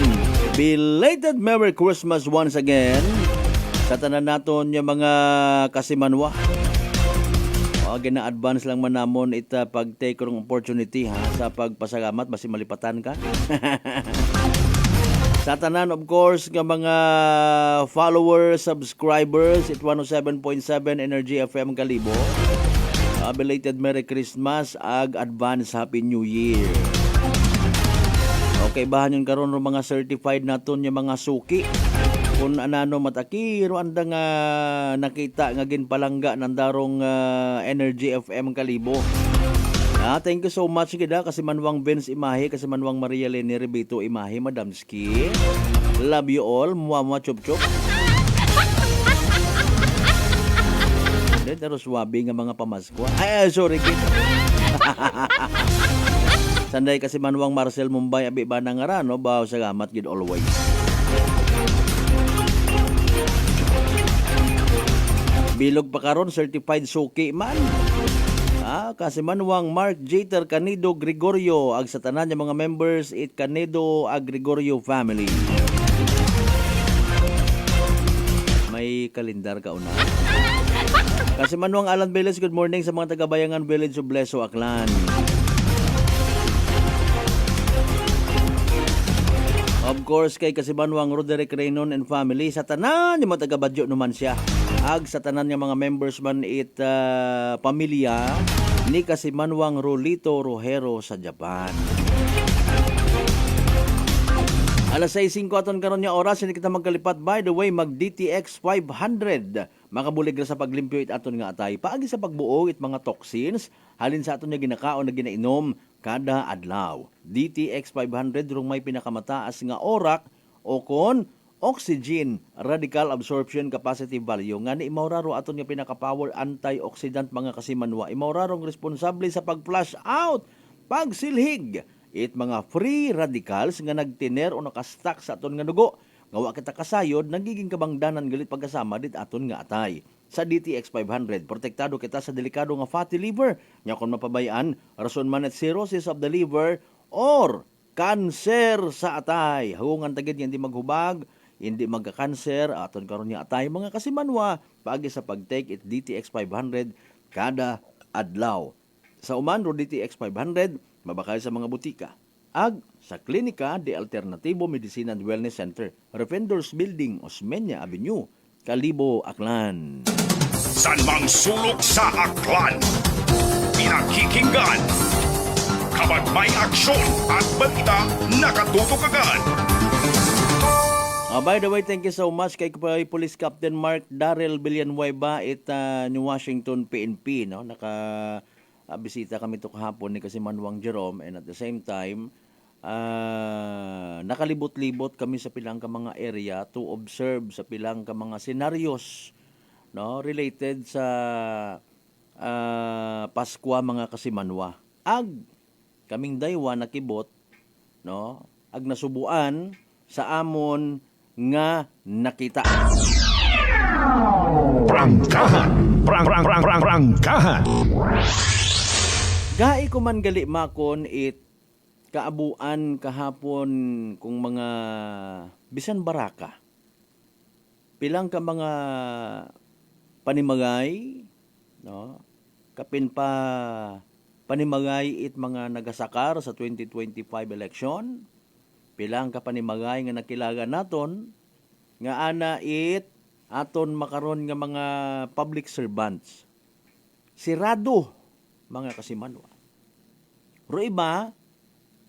Belated Merry Christmas once again sa tanan naton yung mga kasimanwa. Gina-advance lang man namon ita pag-take ng opportunity ha sa pagpasalamat basi malipatan ka. Sa tanan of course ng mga followers, subscribers it 107.7 Energy FM Kalibo. Belated Merry Christmas ag advance Happy New Year. Okay, bahan yun karon ng mga certified naton yung mga suki. Kung anano matakiro anda nga nakita nga ginpalangga ng darong Energy FM Kalibo. Thank you so much gida kasi manwang Vince Imahe, kasi manwang Maria Leni Rebito Imahe, Madam Ski. Love you all, muwa chup chup. Pero swabe nga mga pamasko. Ay, sorry kid. Sanday kasi manwang Marcel Mumbai abi ba nang ara no bawo salamat gid always. Bilog pa karon certified suki man. Kasi manwang Mark Jeter Canido Gregorio ag sa tanan nga mga members it Canido ag Gregorio family. May kalendar ka una. Kasi manwang Alan Velez, good morning sa mga taga-Bayangan Village of Bleso, Aklan. Of course, kay Kasimanwang Roderick Reynon and family, sa tanan yung mga taga-Badyo naman siya. Ag sa tanan yung mga members man it pamilya ni Kasimanwang Rolito Rojero sa Japan. Alas 6:05 aton karon nga oras, hindi kita magkalipat. By the way, mag DTX 500. Makabulig ra sa paglimpyo it aton nga atay. Paagi sa pagbuo it mga toxins, halin sa aton nga ginakaon na ginainom kada adlaw. DTX 500 rung may pinakamataas nga orak o kon oxygen radical absorption capacity value nga ni imauraro aton nga pinaka-power antioxidant mga kasimanwa. Imaurarong responsable sa pag-flush out, pagsilhig it mga free radicals nga nagtiner o nakastack sa aton nga dugo. Ngawa kita kasayod, nagiging kabangdanan galit pagkasama dit aton nga atay. Sa DTX 500, protektado kita sa delikado nga fatty liver. Nya kon mapabayaan, rason man at cirrhosis of the liver or cancer sa atay. Hungan tagid hindi maghubag, hindi magka-cancer, aton karon nga atay mga kasimanwa, paagi sa pag-take it DTX 500 kada adlaw. Sa Umandro DTX 500, mabakay sa mga butika. Ag sa klinika de Alternatibo Medicine and Wellness Center, Refenders Building, Osmeña Avenue, Kalibo, Aklan. San mang sulok sa aklan, pinakikinggan, kapag may aksyon at balita, nakatutok agad. By the way, thank you so much kay Police Captain Mark Darrell Villanueva at New Washington PNP. No? Bisita kami to kahapon ni Kasimanwang Jerome, and at the same time, nakalibot-libot kami sa pilang ka mga area to observe sa pilang ka mga scenarios no related sa Pasko mga kasimanwa. Ag kaming daywa nakibot no ag nasubuan sa amon nga nakita. Prangkahan. Prangkahan. Gai ko man gali makon it kaabuan kahapon kung mga bisan baraka. Pilang ka mga panimagay, no? Kapin pa panimagay it mga nagasakar sa 2025 election. Pilang ka panimagay nga nakilaga naton nga ana it aton makaron nga mga public servants. Sirado mga kasimanwa. Ro iba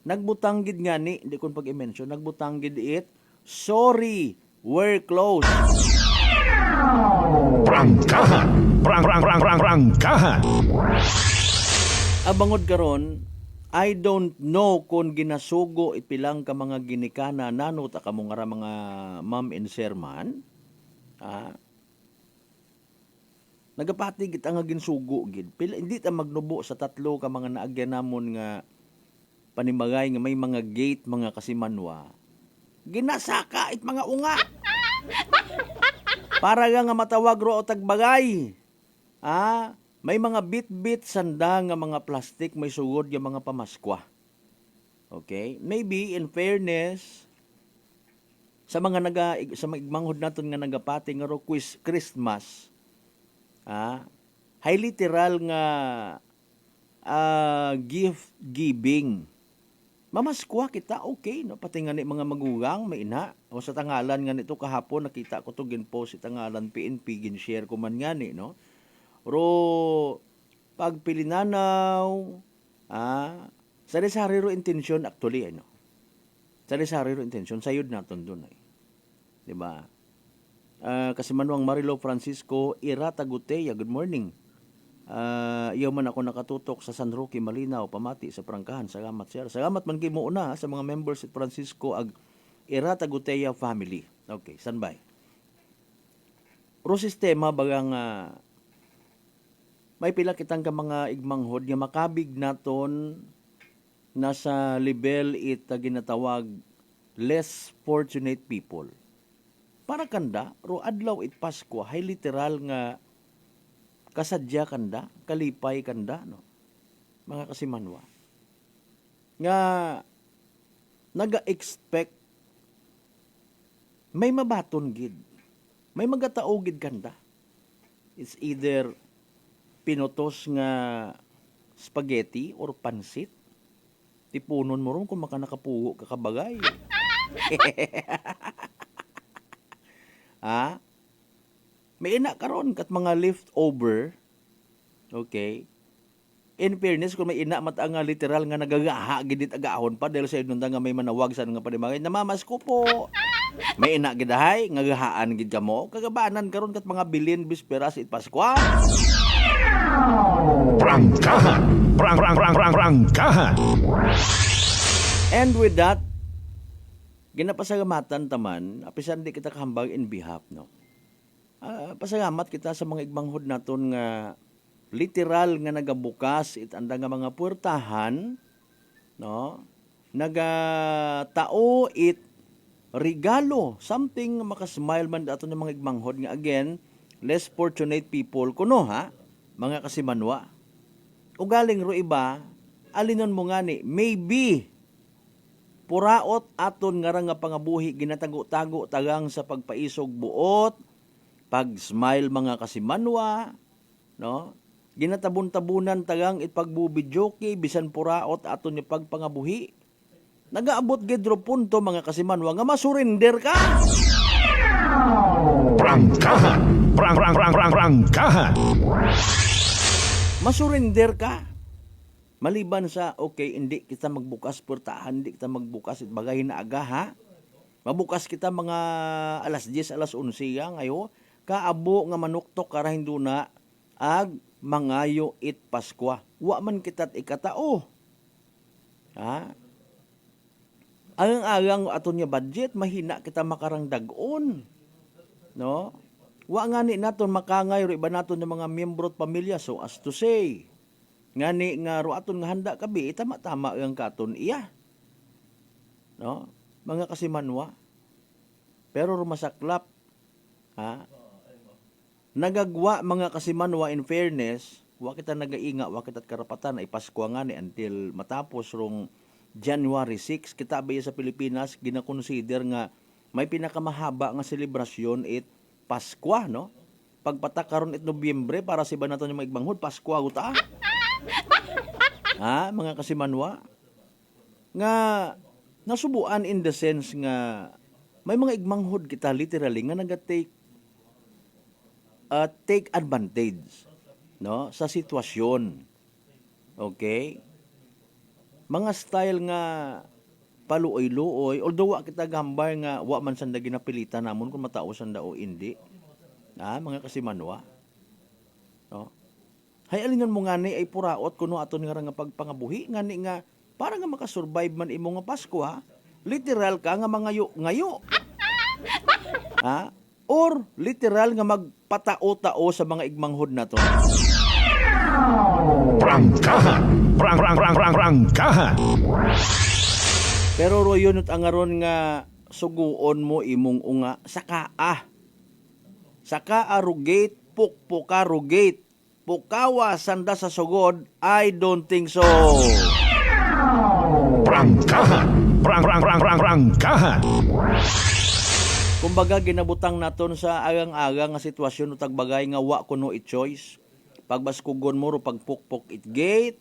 nagbutanggid nga ni, hindi ko pag-i-mention, nagbutanggid it, sorry, we're closed. Prangkahan. Prangkahan. Abangod karon, I don't know kung ginasugo ipilang ka mga ginikana nanot ka mga ma'am and sir man. Nagapati kita nga ginsugo gid. Pila hindi ta magnubo sa tatlo ka mga naagyan namon nga panimagay nga may mga gate mga kasimanwa. Ginasaka it mga unga. Para nga matawag ro o tagbagay. May mga bit-bit sanda nga mga plastic may sugod yung mga pamaskwa. Okay? Maybe in fairness sa mga sa igmanghod naton nga nagapati nga ro Christmas. High literal nga gift giving. Mamaskwa kita, okay, no? Pati nga ni mga magugang, may ina. O sa tangalan nga nito kahapon, nakita ko to ginpost sa tangalan PNP, gin-share ko man nga ni, no? Ro, pag pilinanaw, sari-sari ro intensyon actually, ano? Sari-sari ro intensyon, sayod naton dun, ay. Diba? Kasi manuang Marilo Francisco, Irata Guteya, good morning. Iyaw man ako nakatutok sa San Roque, Malinaw, pamati sa Prangkahan. Salamat, sir. Salamat man kayo muna sa mga members at Francisco ag Irata Guteya family. Okay, standby. Ro sistema bagang may pila kitang ka mga igmanghod nga makabig naton nasa level it ginatawag less fortunate people. Para kanda, ro adlaw it Pasko, hay literal nga kasadya kanda, kalipay kanda, no? Mga kasimanwa. Nga naga-expect may mabaton gid. May magatao gid kanda. It's either pinutos nga spaghetti or pansit. Tipunon mo ron kung makanakapugo kakabagay. May ina karon kat mga leftover. Okay. In fairness, kung may ina mata nga literal nga nagagaha gidit agahon pa dahil sa inunda nga may manawag sa nga panimagay namamas ko po. May ina gidahay nga gahaan gid kamo kagabanan karon kat mga bilin bisperas it Paskwa. Prangkahan. Prangkahan. And with that, ginapasalamatan taman, apisan di kita kahambag in behalf, no? Pasalamat kita sa mga igmanghod naton nga literal nga nagabukas it anda nga mga puertahan, no? Nagatao it regalo, something makasmile man aton ng mga igmanghod nga again, less fortunate people kuno ha, mga kasimanwa. Ugaling ro iba, alinon mo nga ni, maybe puraot aton nga nga pangabuhi ginatago-tago tagang sa pagpaisog buot, pag-smile mga kasimanwa, no? Ginatabon-tabunan tagang ipagbubidyoke bisan puraot aton ni pagpangabuhi. Nagaabot gidro punto mga kasimanwa nga masurinder ka. Prangkahan. Prangkahan. Masurinder ka. Maliban sa okay, hindi kita magbukas puertahan, hindi kita magbukas it bagay na aga ha. Mabukas kita mga alas 10, alas 11 ngayo. Kaabo nga manuktok karahin duna ag mangayo it Paskwa. Wa man kita't ikatao. Ha? Agang aton nga budget mahina kita makarang dag-on. No? Wa nga ni naton makangay ro iba naton ng mga miyembro at pamilya, so as to say. Ngani nga ro aton nga handa kabi tama-tama ang katon iya. No? Mga kasimanwa. Pero rumasaklap ha? Nagagwa mga kasimanwa in fairness, wa kita nagainga, wa kita karapatan ay Pasko nga ni until matapos rong January 6 kita ba sa Pilipinas gina-consider nga may pinakamahaba nga selebrasyon it Pasko, no? Pagpatak karon it Nobyembre para sa iba naton yung maigbangod Pasko guta. Ha, mga kasimanwa? Nga nasubuan in the sense nga may mga igmanghod kita literally nga take advantage, no, sa sitwasyon. Okay? Mga style nga paluoy-luoy, although wa kita gambar nga wa man sanda ginapilitan namon kung matao sanda o hindi. Mga kasimanwa. No? Hay alingan mo ngani ay puraot kuno aton nga nga pagpangabuhi ngani nga para nga makasurvive man imo nga Pasko ha. Literal ka nga ngayo. Or literal nga magpatao-tao sa mga igmanghod na to. Prangkahan. Prangkahan. Pero royon at angaron nga suguon mo imong unga sakaa. Sakaa rugate, pukpuka rugate. Pukawa sanda sa sugod, I don't think so. Prangkahan. Prangkahan. Kumbaga ginabutang naton sa agang-agang nga sitwasyon no tagbagay nga wa kuno i-choice. Pagbaskugon mo ro pagpukpok it gate,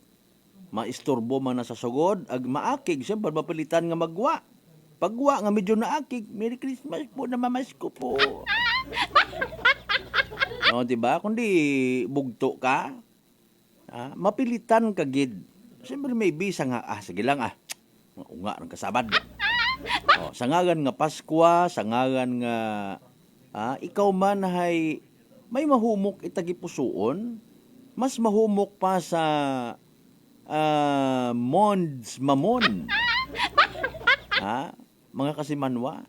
maisturbo man na sa sugod, ag maakig siyempre mapilitan nga magwa. Pagwa nga medyo naakig, Merry Christmas po na mamasko po. No, diba? Kundi bugto ka, mapilitan ka gid. Siyempre may bisa nga, sige lang unga ng kasabad. Sangagan nga Paskwa, sangagan nga ikaw man hay may mahumok itagipusoon, mas mahumok pa sa Mons Mamon. Mga kasimanwa.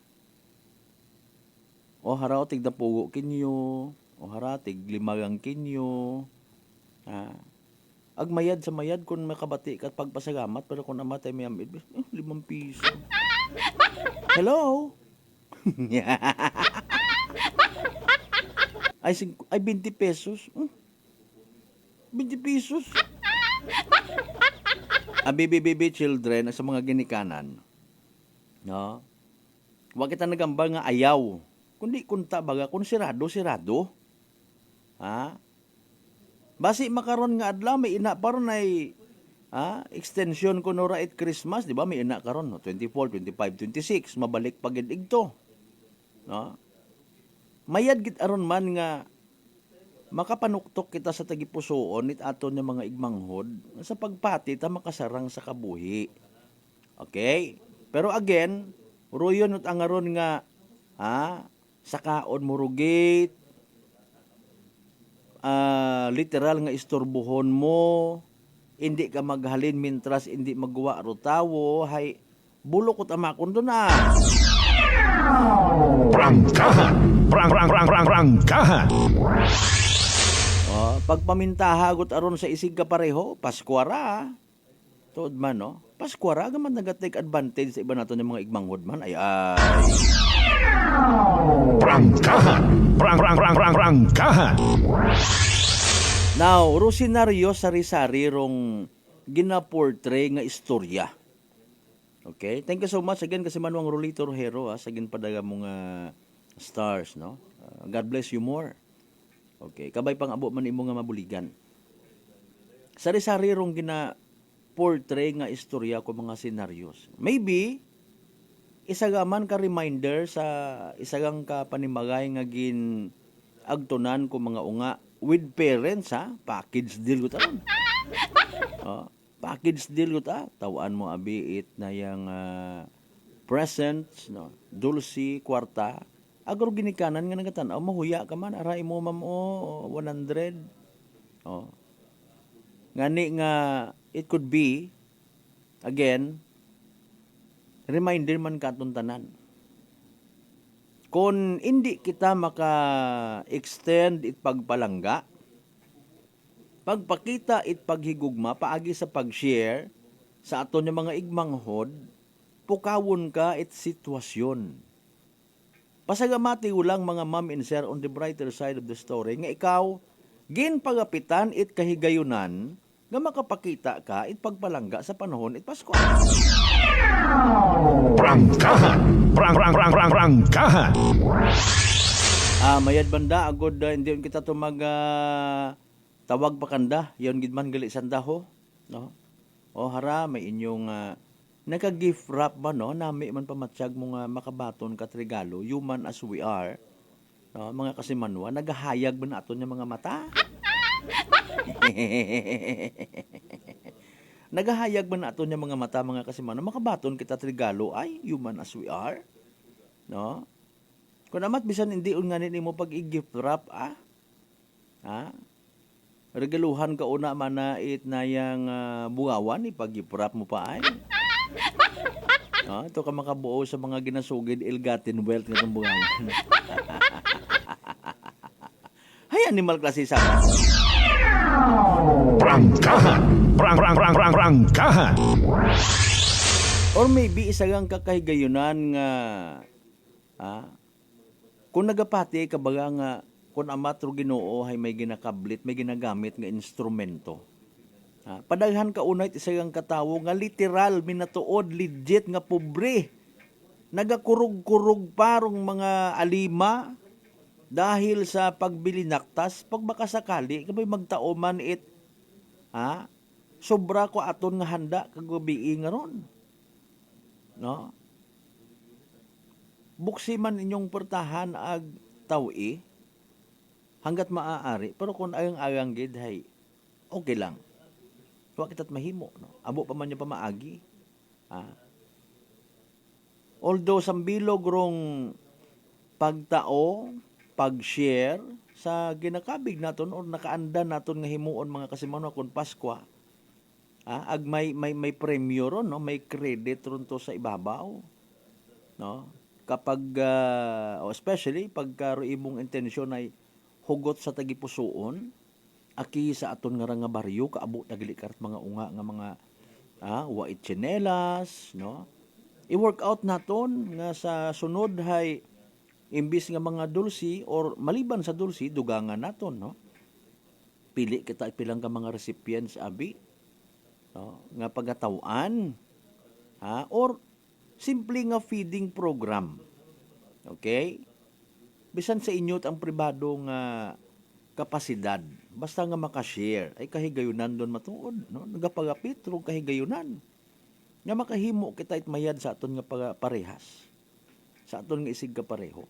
O haraw tigda pugo kinyo, o haratig limagang kinyo. Agmayad sa mayad kung makabati ka at pagpasagamat, pero kung namatay may amid, 5 piso. Hello? ay 20 pesos. 20 pesos. Baby children sa mga ginikanan. No? Huwag kita nagambal nga ayaw. Kundi kunta baga kung sirado. Basi makaron nga adlaw may ina paron ay extension ko no right Christmas, di ba? May ina karon no 24, 25, 26 mabalik pagid igto. No? Mayad gid aron man nga makapanuktok kita sa tagipusoon it aton nga mga igmanghod sa pagpati ta makasarang sa kabuhi. Okay? Pero again, royon ut angaron nga sakaon mo rugate, literal nga istorbohon mo, hindi ka maghalin mintras hindi magwa ro tawo, hay bulok ut amakon do na. Prangkahan. Prangkahan. Pagpamintahagot aron sa isig ka pareho, Paskwara. Tuod man, no? Paskwara, gaman nag-take advantage sa iba nato ng mga igmanghod man. Ay. Prangkahan. Prangkahan. Now, rusinaryo sari-sari rong ginaportray nga istorya. Okay? Thank you so much again kasi Manuang Rolito Rojero sa ginpadaga mong stars, no? God bless you more. Okay, kabay pang abo man imo nga mabuligan. Sari-sari rong gina-portray nga istorya ko mga senaryos. Maybe isagaman ka reminder sa isagang ka panimagay nga gin agtunan ko mga unga with parents package deal ko taron. Package deal ko tawaan mo abi it na yang presents, no, dulce, kwarta. Agro ginikanan nga nagatan, mahuya ka man, aray mo ma'am 100. Ngani nga it could be again reminder man katong tanan. Kung hindi kita maka-extend it pagpalangga, pagpakita it paghigugma, paagi sa pag-share sa aton yung mga igmanghod, pukawon ka it sitwasyon. Pasagamati ulang mga ma'am and sir on the brighter side of the story, nga ikaw, ginpagapitan it kahigayunan, nga makapakita ka it pagpalangga sa panahon it Pasko. Prangkahan. Prangkahan. Mayad banda, agod hindi yun kita tumag tawag pa kanda, yun gidman gali sandaho, no? Hara, may inyong naka-gift wrap ba, no? Nami man pamatsyag mo nga makabaton kat regalo, human as we are, no? Mga kasimanwa, nagahayag ba na ato niya mga mata? Nagahayag ba na ato niya mga mata, mga kasimanwa, makabaton kita regalo, ay, human as we are, no? Kung amat bisan hindi nga nimo pag i-gift wrap, regaluhan ka una manait na yang bugawan, ipag-gift wrap mo pa ay. Ito ka makabuo sa mga ginasugid ill-gotten wealth nga itong bugawan. Hay, animal klase sa Prangkahan. Prangkahan. Or maybe isagang kakahigayunan nga kung nagapati kabaga nga kung amat ro Ginoo hay may ginakablit, may ginagamit nga instrumento. Padaghan ka unay isagang katawo nga literal minatuod legit nga pobre. Nagakurug-kurug parong mga alima dahil sa pagbili naktas, pag makasakali kabay magtao man sobra ko aton nga handa kagabi nga ron. No? Buksi man inyong portahan ag tawi hanggat maaari, pero kung ayang gid hay okay lang. Wa kita't mahimo, no? Abo pa man niya pamaagi. Although sambilog rong pagtao, pag-share sa ginakabig naton or nakaanda naton nga himuon mga kasimano kun Paskwa. Ag may premyo ron, no? May credit ron to sa ibabaw. No? Kapag especially pagka imong intensyon ay hugot sa tagipusoon, aki sa aton nga baryo kaabo naglikat mga unga nga mga wait tsinelas, no? I-work out naton nga sa sunod hay imbis nga mga dulsi or maliban sa dulsi dugangan naton, no? Pili kita ipilang ka mga recipients abi, no? Nga pagatawan or simple nga feeding program. Okay? Bisan sa inyo ang pribado nga kapasidad, basta nga makashare, ay kahigayunan doon matuod, no? Nagapagapit ro kahigayunan. Nga makahimo kita it mayad sa aton nga parehas. Sa aton nga isig ka pareho.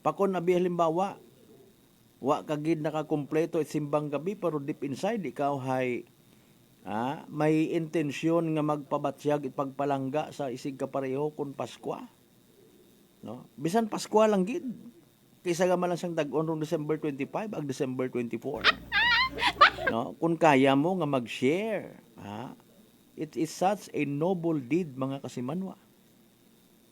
Pakon abi halimbawa, wa kagid nakakumpleto it simbang gabi pero deep inside ikaw hay may intensyon nga magpabatsyag ipagpalangga sa isig kapareho kun Paskwa. No? Bisan Paskwa lang gid. Kaysa ga man lang siyang dag-on rong December 25 ag December 24. No? Kung kaya mo nga mag-share, it is such a noble deed mga kasimanwa.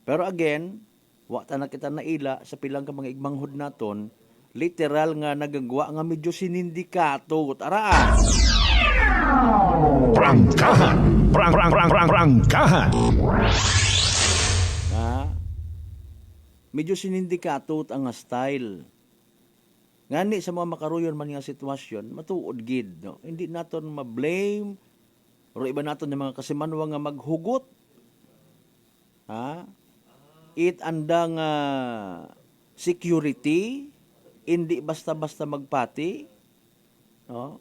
Pero again, wa ta na kita naila sa pilang ka mga igmanghod naton, literal nga nagagwa nga medyo sinindikato. Tara! Prangkahan. Prangkahan. Medyo sinindikato ang style. Ngani sa mga makaruyon man nga sitwasyon, matuod gid, no? Hindi naton ma-blame ro iba naton yung mga kasimanwa nga maghugot. It andang security, hindi basta-basta magpati, no?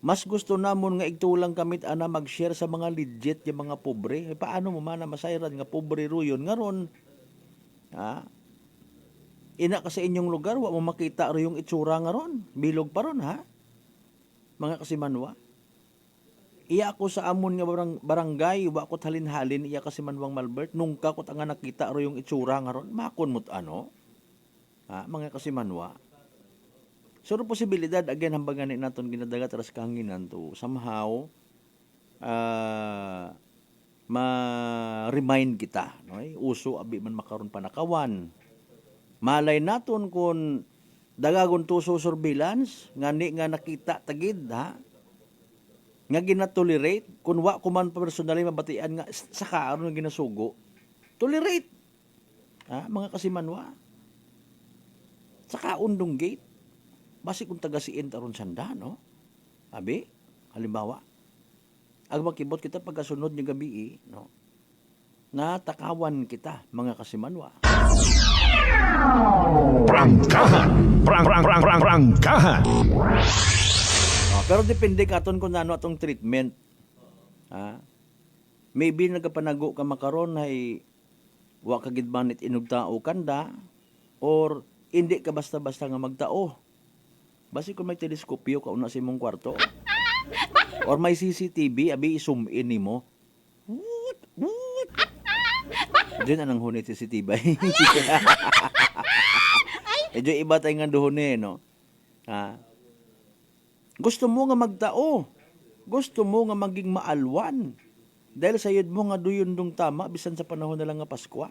Mas gusto namon nga igtulang kamit ana mag-share sa mga legit yung mga pobre. Paano mo man na masayran nga pobre ruyon nga ron? Ina ka sa inyong lugar, wa mo makita ro yung itsura nga ron. Bilog pa ron, mga kasimanwa. Iya ko sa amon nga barangay, wa ko halin-halin, iya kasimanwang Malbert, nung ka ko nga nakita ro yung itsura nga ron, makon mo't mga kasimanwa. So, posibilidad, again, hambagan natin ginadagat aras kahanginan to, somehow, ma-remind kita, no? Uso abi man makaron panakawan. Malay naton kung dagagon to so surveillance ngani nga nakita tagid nga ginatolerate kun wa ko man personally mabatian nga sa karon nga ginasugo. Tolerate. Mga kasimanwa. Sa kaundong gate. Basi kung taga siin taron sanda, no? Abi, halimbawa, ag makibot kita pagkasunod ng gabi, no? Natakawan kita, mga kasimanwa. Prangkahan. Prangkahan. Pero depende katon kung ano atong treatment. Maybe nagapanago ka makaron ay wa kagid manit inugtao kanda or hindi ka basta-basta nga magtao. Basi kung may teleskopyo ka una sa imong kwarto. Or may CCTV, abi i-zoom in nimo. Diyan anang hunit si Tibay. Medyo iba tayo nga doon no? Gusto mo nga magtao. Gusto mo nga maging maalwan. Dahil sayod mo nga duyon dong tama, bisan sa panahon na lang nga Pasko.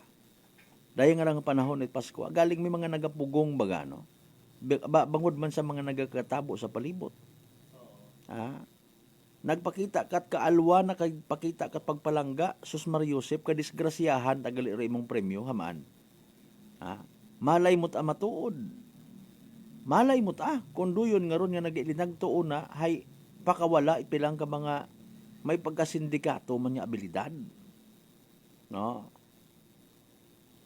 Dahil nga lang nga panahon ni Pasko. Galing may mga nagapugong baga, no? Bangod man sa mga nagakatabo sa palibot. Nagpakita kat kaalwa, nagpakita kat pagpalangga, sus Mariusep, kadisgrasyahan, tagali rin mong premyo, hamaan. Malay mo't matuod. Malay mo't kung duyon nga ron nga nag-ilinagtuon na, hay, pakawala, ipilang ka mga may pagkasindikato man nga abilidad. No?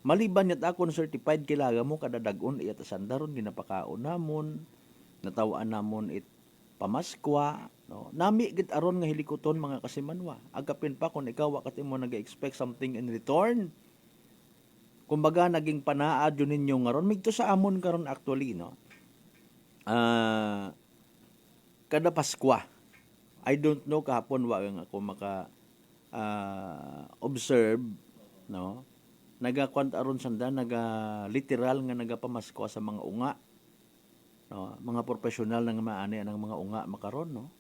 Maliban yat akong certified kilaga mo, kadadagon, iyatasan daron, ginapakaon namon, natawaan namon pamaskwa, no? Nami git aron nga hilikoton mga kasimanwa. Agapin pa kung ikaw wakati mo nag-expect something in return. Kumbaga naging panaad yun ninyo nga ron. Migto sa amon karon actually, no? Kada Paskwa, I don't know kahapon wag ako maka observe, no? Nagakwant aron sanda, literal nga nagapamaskwa sa mga unga. No, mga profesional nga maani ang mga unga makaron, no?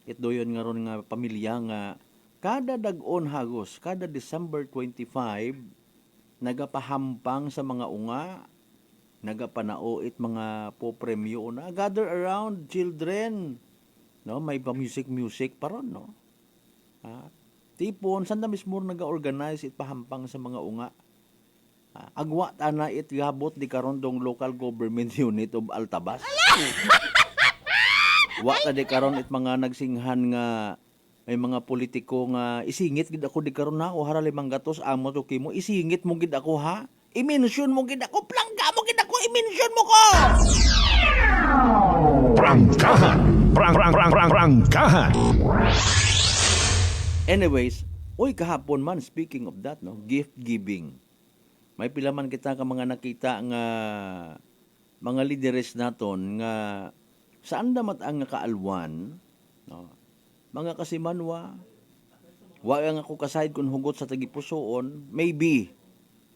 Itdoyon nga ron nga pamilya nga kada dag-on hagos, kada December 25 nagapahampang sa mga unga, nagapanao mga po-premyo na gather around children, no? May pa-music paron, no? Tipon sanda mismo naga-organize pahampang sa mga unga. Agwa tana gabot di karon dong local government unit of Altabas. Wa ta di karon mga nagsinghan nga may mga politiko nga isingit gid ako di karon na o harali manggatos amo to kimo isingit mo gid ako ha. I-mention mo gid ako, plangga mo gid ako, i-mention mo ko. Prangkahan. Prangkahan. Anyways, kahapon man speaking of that, no, gift giving. May pilaman kita ka mga nakita nga mga lideres naton nga saan damat ang kaalwan, no? Mga kasimanwa, wa nga ako kasayod kung hugot sa tagipusoon, maybe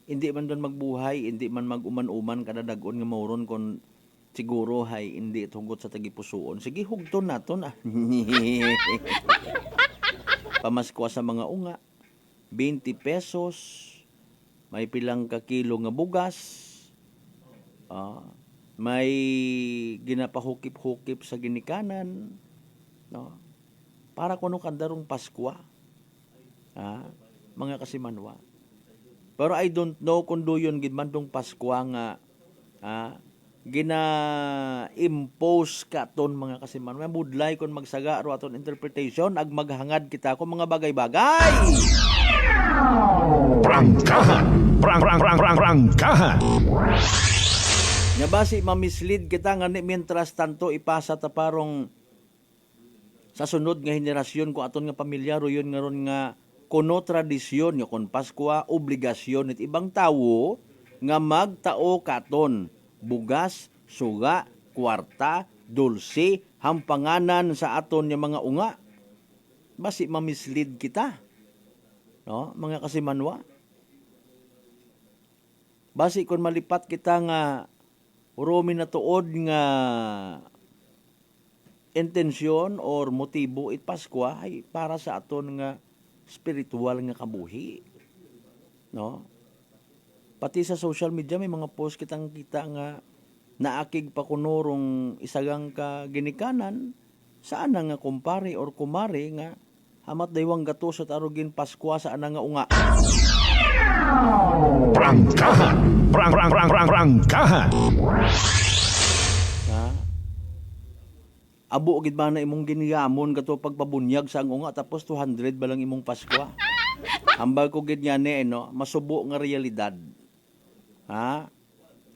hindi man doon magbuhay, hindi man maguman-uman kada dag-on nga mauron kon siguro hay hindi hugot sa tagipusoon. Sige hugton naton. Pamaskwa sa mga unga, 20 pesos. May pilang ka kilo nga bugas. May ginapahukip-hukip sa ginikanan. No? Para kuno kandarong Paskwa. Mga kasimanwa. Pero I don't know kung doon gidmandong Paskwa nga gina-impose ka ton mga kasimanwa. Budlay kung magsaga ro aton interpretation ag maghangad kita ko mga bagay-bagay. Prangkahan. Prangkahan. Nga basi mamislead kita nga ni mientras tanto ipasa ta parong sa sunod nga henerasyon ko aton nga pamilyaro yun nga ron nga kuno tradisyon nga kon Paskwa obligasyon it ibang tawo nga magtao katon bugas, suga, kwarta, dulce, hampanganan sa aton nga mga unga. Basi mamislead kita. No, mga kasimanwa. Basi kung malipat kita nga uromi na tuod nga intensyon or motibo it Paskwa ay para sa aton nga spiritual nga kabuhi. No? Pati sa social media may mga post kitang kita nga naakig pa kunurong isagang ka ginikanan saan nga kumpare or kumare nga hamat daywang gato sa tarugin Paskwa sa anang nga unga. Prangkahan. Prangkahan. Abo gid ba na imong giniyamon gato pagpabunyag sa unga tapos 200 ba lang imong Paskwa? Hambal ko gid ni no, masubo nga realidad.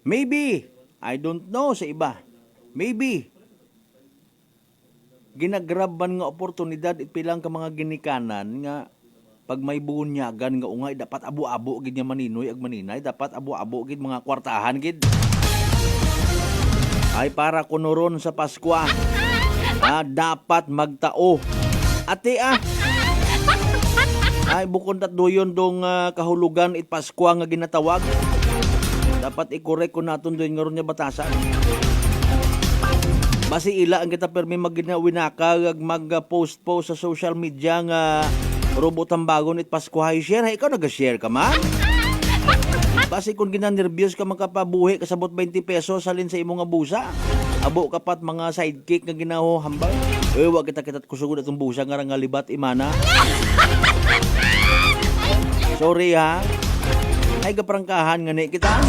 Maybe I don't know sa iba. Maybe ginagraban nga oportunidad ipilang ka mga ginikanan nga pag may bunyagan nga ungay dapat abo-abo gid nga maninoy ag maninay, dapat abo-abo gid mga kwartahan gid. Ay para kunuron sa Paskwa. Dapat magtao. Ate Ay bukod at doyon dong kahulugan it Pasko nga ginatawag. Dapat i-correct ko naton doon nga ron niya batasan. Basi ila ang kita permi maginawinaka mag-post sa social media nga robot ang bagon it Pasko hay share. Hay, ikaw nag-share ka man? Basi kung ginanervyos ka makapabuhi kasabot 20 pesos salin sa imong nga busa. Abo kapat mga sidekick nga ginaho hambal. Wag kita kusugod atong busa nga ngalibat imana. Sorry ha. Ay kaprangkahan nga ni kita.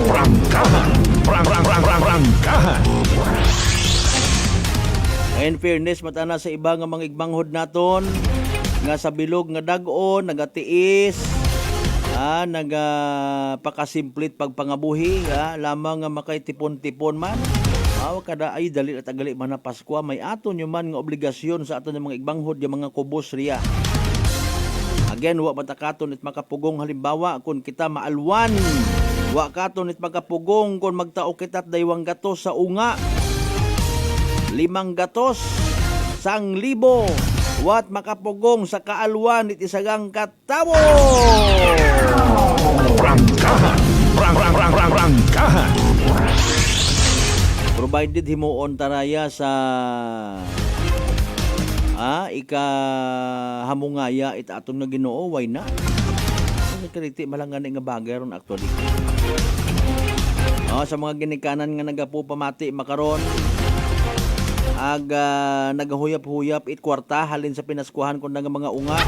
Prangkahan. Prangkahan. In fairness, matana sa iba nga mga igbanghod naton nga sa bilog nga dag-on, nagatiis, nagapakasimplit pagpangabuhi, lamang nga makay tipon-tipon man. Kada ay dali at agali man na Pasko, may aton yung man nga obligasyon sa aton yung mga igbanghod, yung mga kubos riya. Again, wa matakaton it makapugong halimbawa kung kita maalwan. Wa katon it makapugong kung magtao kita at daywang gatos sa unga. 5 gatos, 1,000. Wat makapugong sa kaalwan it isagang katawo. Prangkahan. Prangkahan. Provided himuon taraya sa hamungaya it aton nga Ginoo, why na? Kaliti malangan nga bagay ron actually. Sa mga ginikanan nga nagapu pamati makaron nagahuyap-huyap it kwarta halin sa pinaskuhan kun nga mga unga.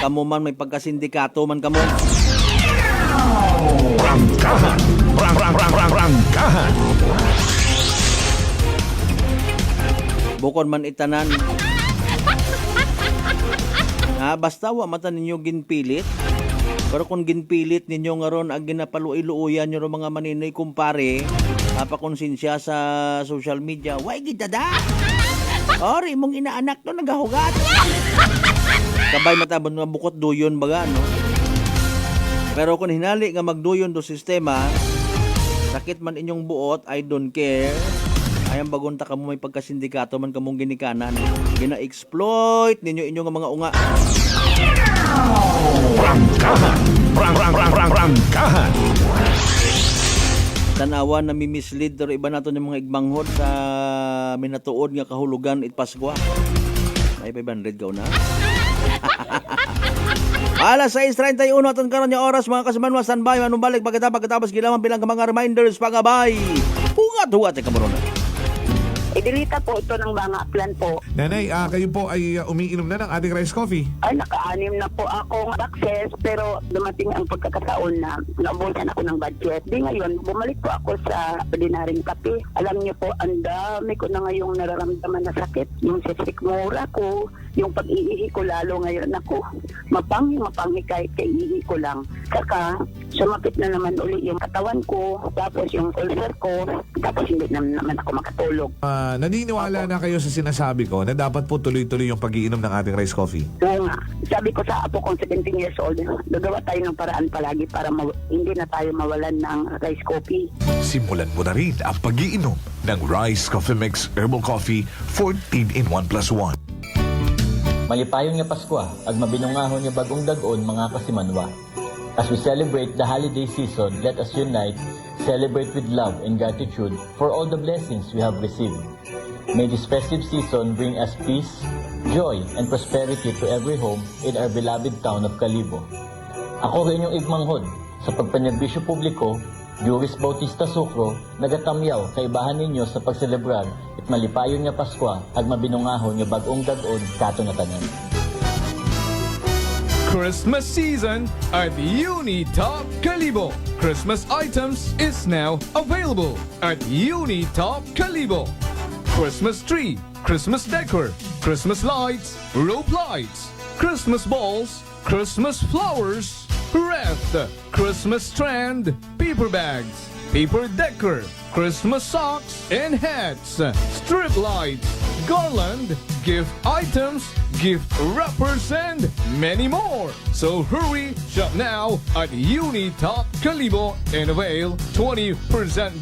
Kamo man may pagkasindikato man kamo. Prangkahan. Prangkahan. Bukod man itanan. Basta wa mata ninyo ginpilit. Pero kung ginpilit ninyo nga ron ang ginapaluiluuyan nyo mga maninoy kumpare, pakonsensya sa social media, way gitada! Ori, mong inaanak to nagahugat. Kabay matabon nga bukot duyon baga, no? Pero kung hinali nga magduyon do sistema, sakit man inyong buot, I don't care. Ayang bagon ta kamo may pagkasindikato man kamong ginikanan. Gina-exploit ninyo inyong mga unga. Prangkahan. Prangkahan. Tanawan na mimislead pero iba nato yung mga igbanghod sa minatuod nga kahulugan it Pasko. May 500 gaw na. Alas 6:31 aton karon nga oras mga kasumanwa standby anong balik pagkatapos gilaman bilang mga reminders pagabay. Hugat kamoron. Idilita po ito ng mga plan po. Nanay, kayo po ay umiinom na ng ating rice coffee? Ay, naka-anim na po akong access pero dumating ang pagkakataon na naubusan ako ng budget. Di ngayon, bumalik po ako sa ordinaryong kape. Alam niyo po, ang dami ko na ngayong nararamdaman na sakit. Yung sisikmura ko, yung pag-iihi ko lalo ngayon ako. Mapanghi kahit kaiihi ko lang. Saka, sumapit na naman uli yung katawan ko, tapos yung ulcer ko, tapos hindi naman ako makatulog. Naniniwala na kayo sa sinasabi ko na dapat po tuloy-tuloy yung pag-iinom ng ating rice coffee? Oo nga. Sabi ko sa apo kong 17 years old, gagawa tayo ng paraan palagi para hindi na tayo mawalan ng rice coffee. Simulan mo na rin ang pag-iinom ng Rice Coffee Mix Herbal Coffee 14 in 1 plus 1. Malipayon nga Pasko, ag mabinungahon nga bagong dag-on mga kasimanwa. As we celebrate the holiday season, let us unite, celebrate with love and gratitude for all the blessings we have received. May this festive season bring us peace, joy, and prosperity to every home in our beloved town of Kalibo. Ako rin yung igmanghod sa pagpanerbisyo publiko, Juris Bautista Sucro, nagatamyaw kaibahan ninyo sa pagselebrar at malipayon nga Pasko ag mabinungahon nga bagong dag-on kato nga tanan. Christmas season at Unitop Kalibo. Christmas items is now available at Unitop Kalibo. Christmas tree, Christmas decor, Christmas lights, rope lights, Christmas balls, Christmas flowers, wreath, Christmas strand, paper bags, paper decor, Christmas socks and hats, strip lights, garland, gift items, gift wrappers, and many more. So hurry, shop now at Unitop Kalibo and avail 20%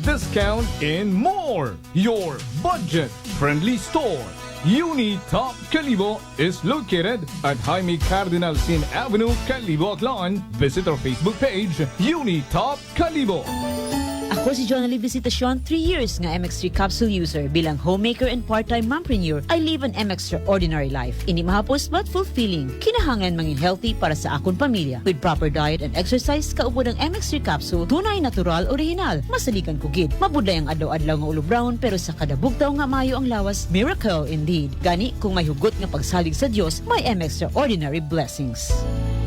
discount and more. Your budget-friendly store. Unitop Calibo is located at Jaime Cardinal Sin Avenue, Calibo, Aklan. Visit our Facebook page, Unitop Calibo. Ako si Jonali Visitacion, 3 years nga MX3 capsule user. Bilang homemaker and part-time mompreneur, I live an extraordinary life. Hindi mahapos but fulfilling. Kinahangan mangin healthy para sa akong pamilya. With proper diet and exercise, kaupod ang MX3 capsule, tunay, natural, original. Masalikan ko gid. Mabuday ang adlaw-adlaw nga ulo brown, pero sa kada bugtaw nga mayo ang lawas, miracle indeed. Gani, kung may hugot nga pagsalig sa Diyos, may extraordinary blessings.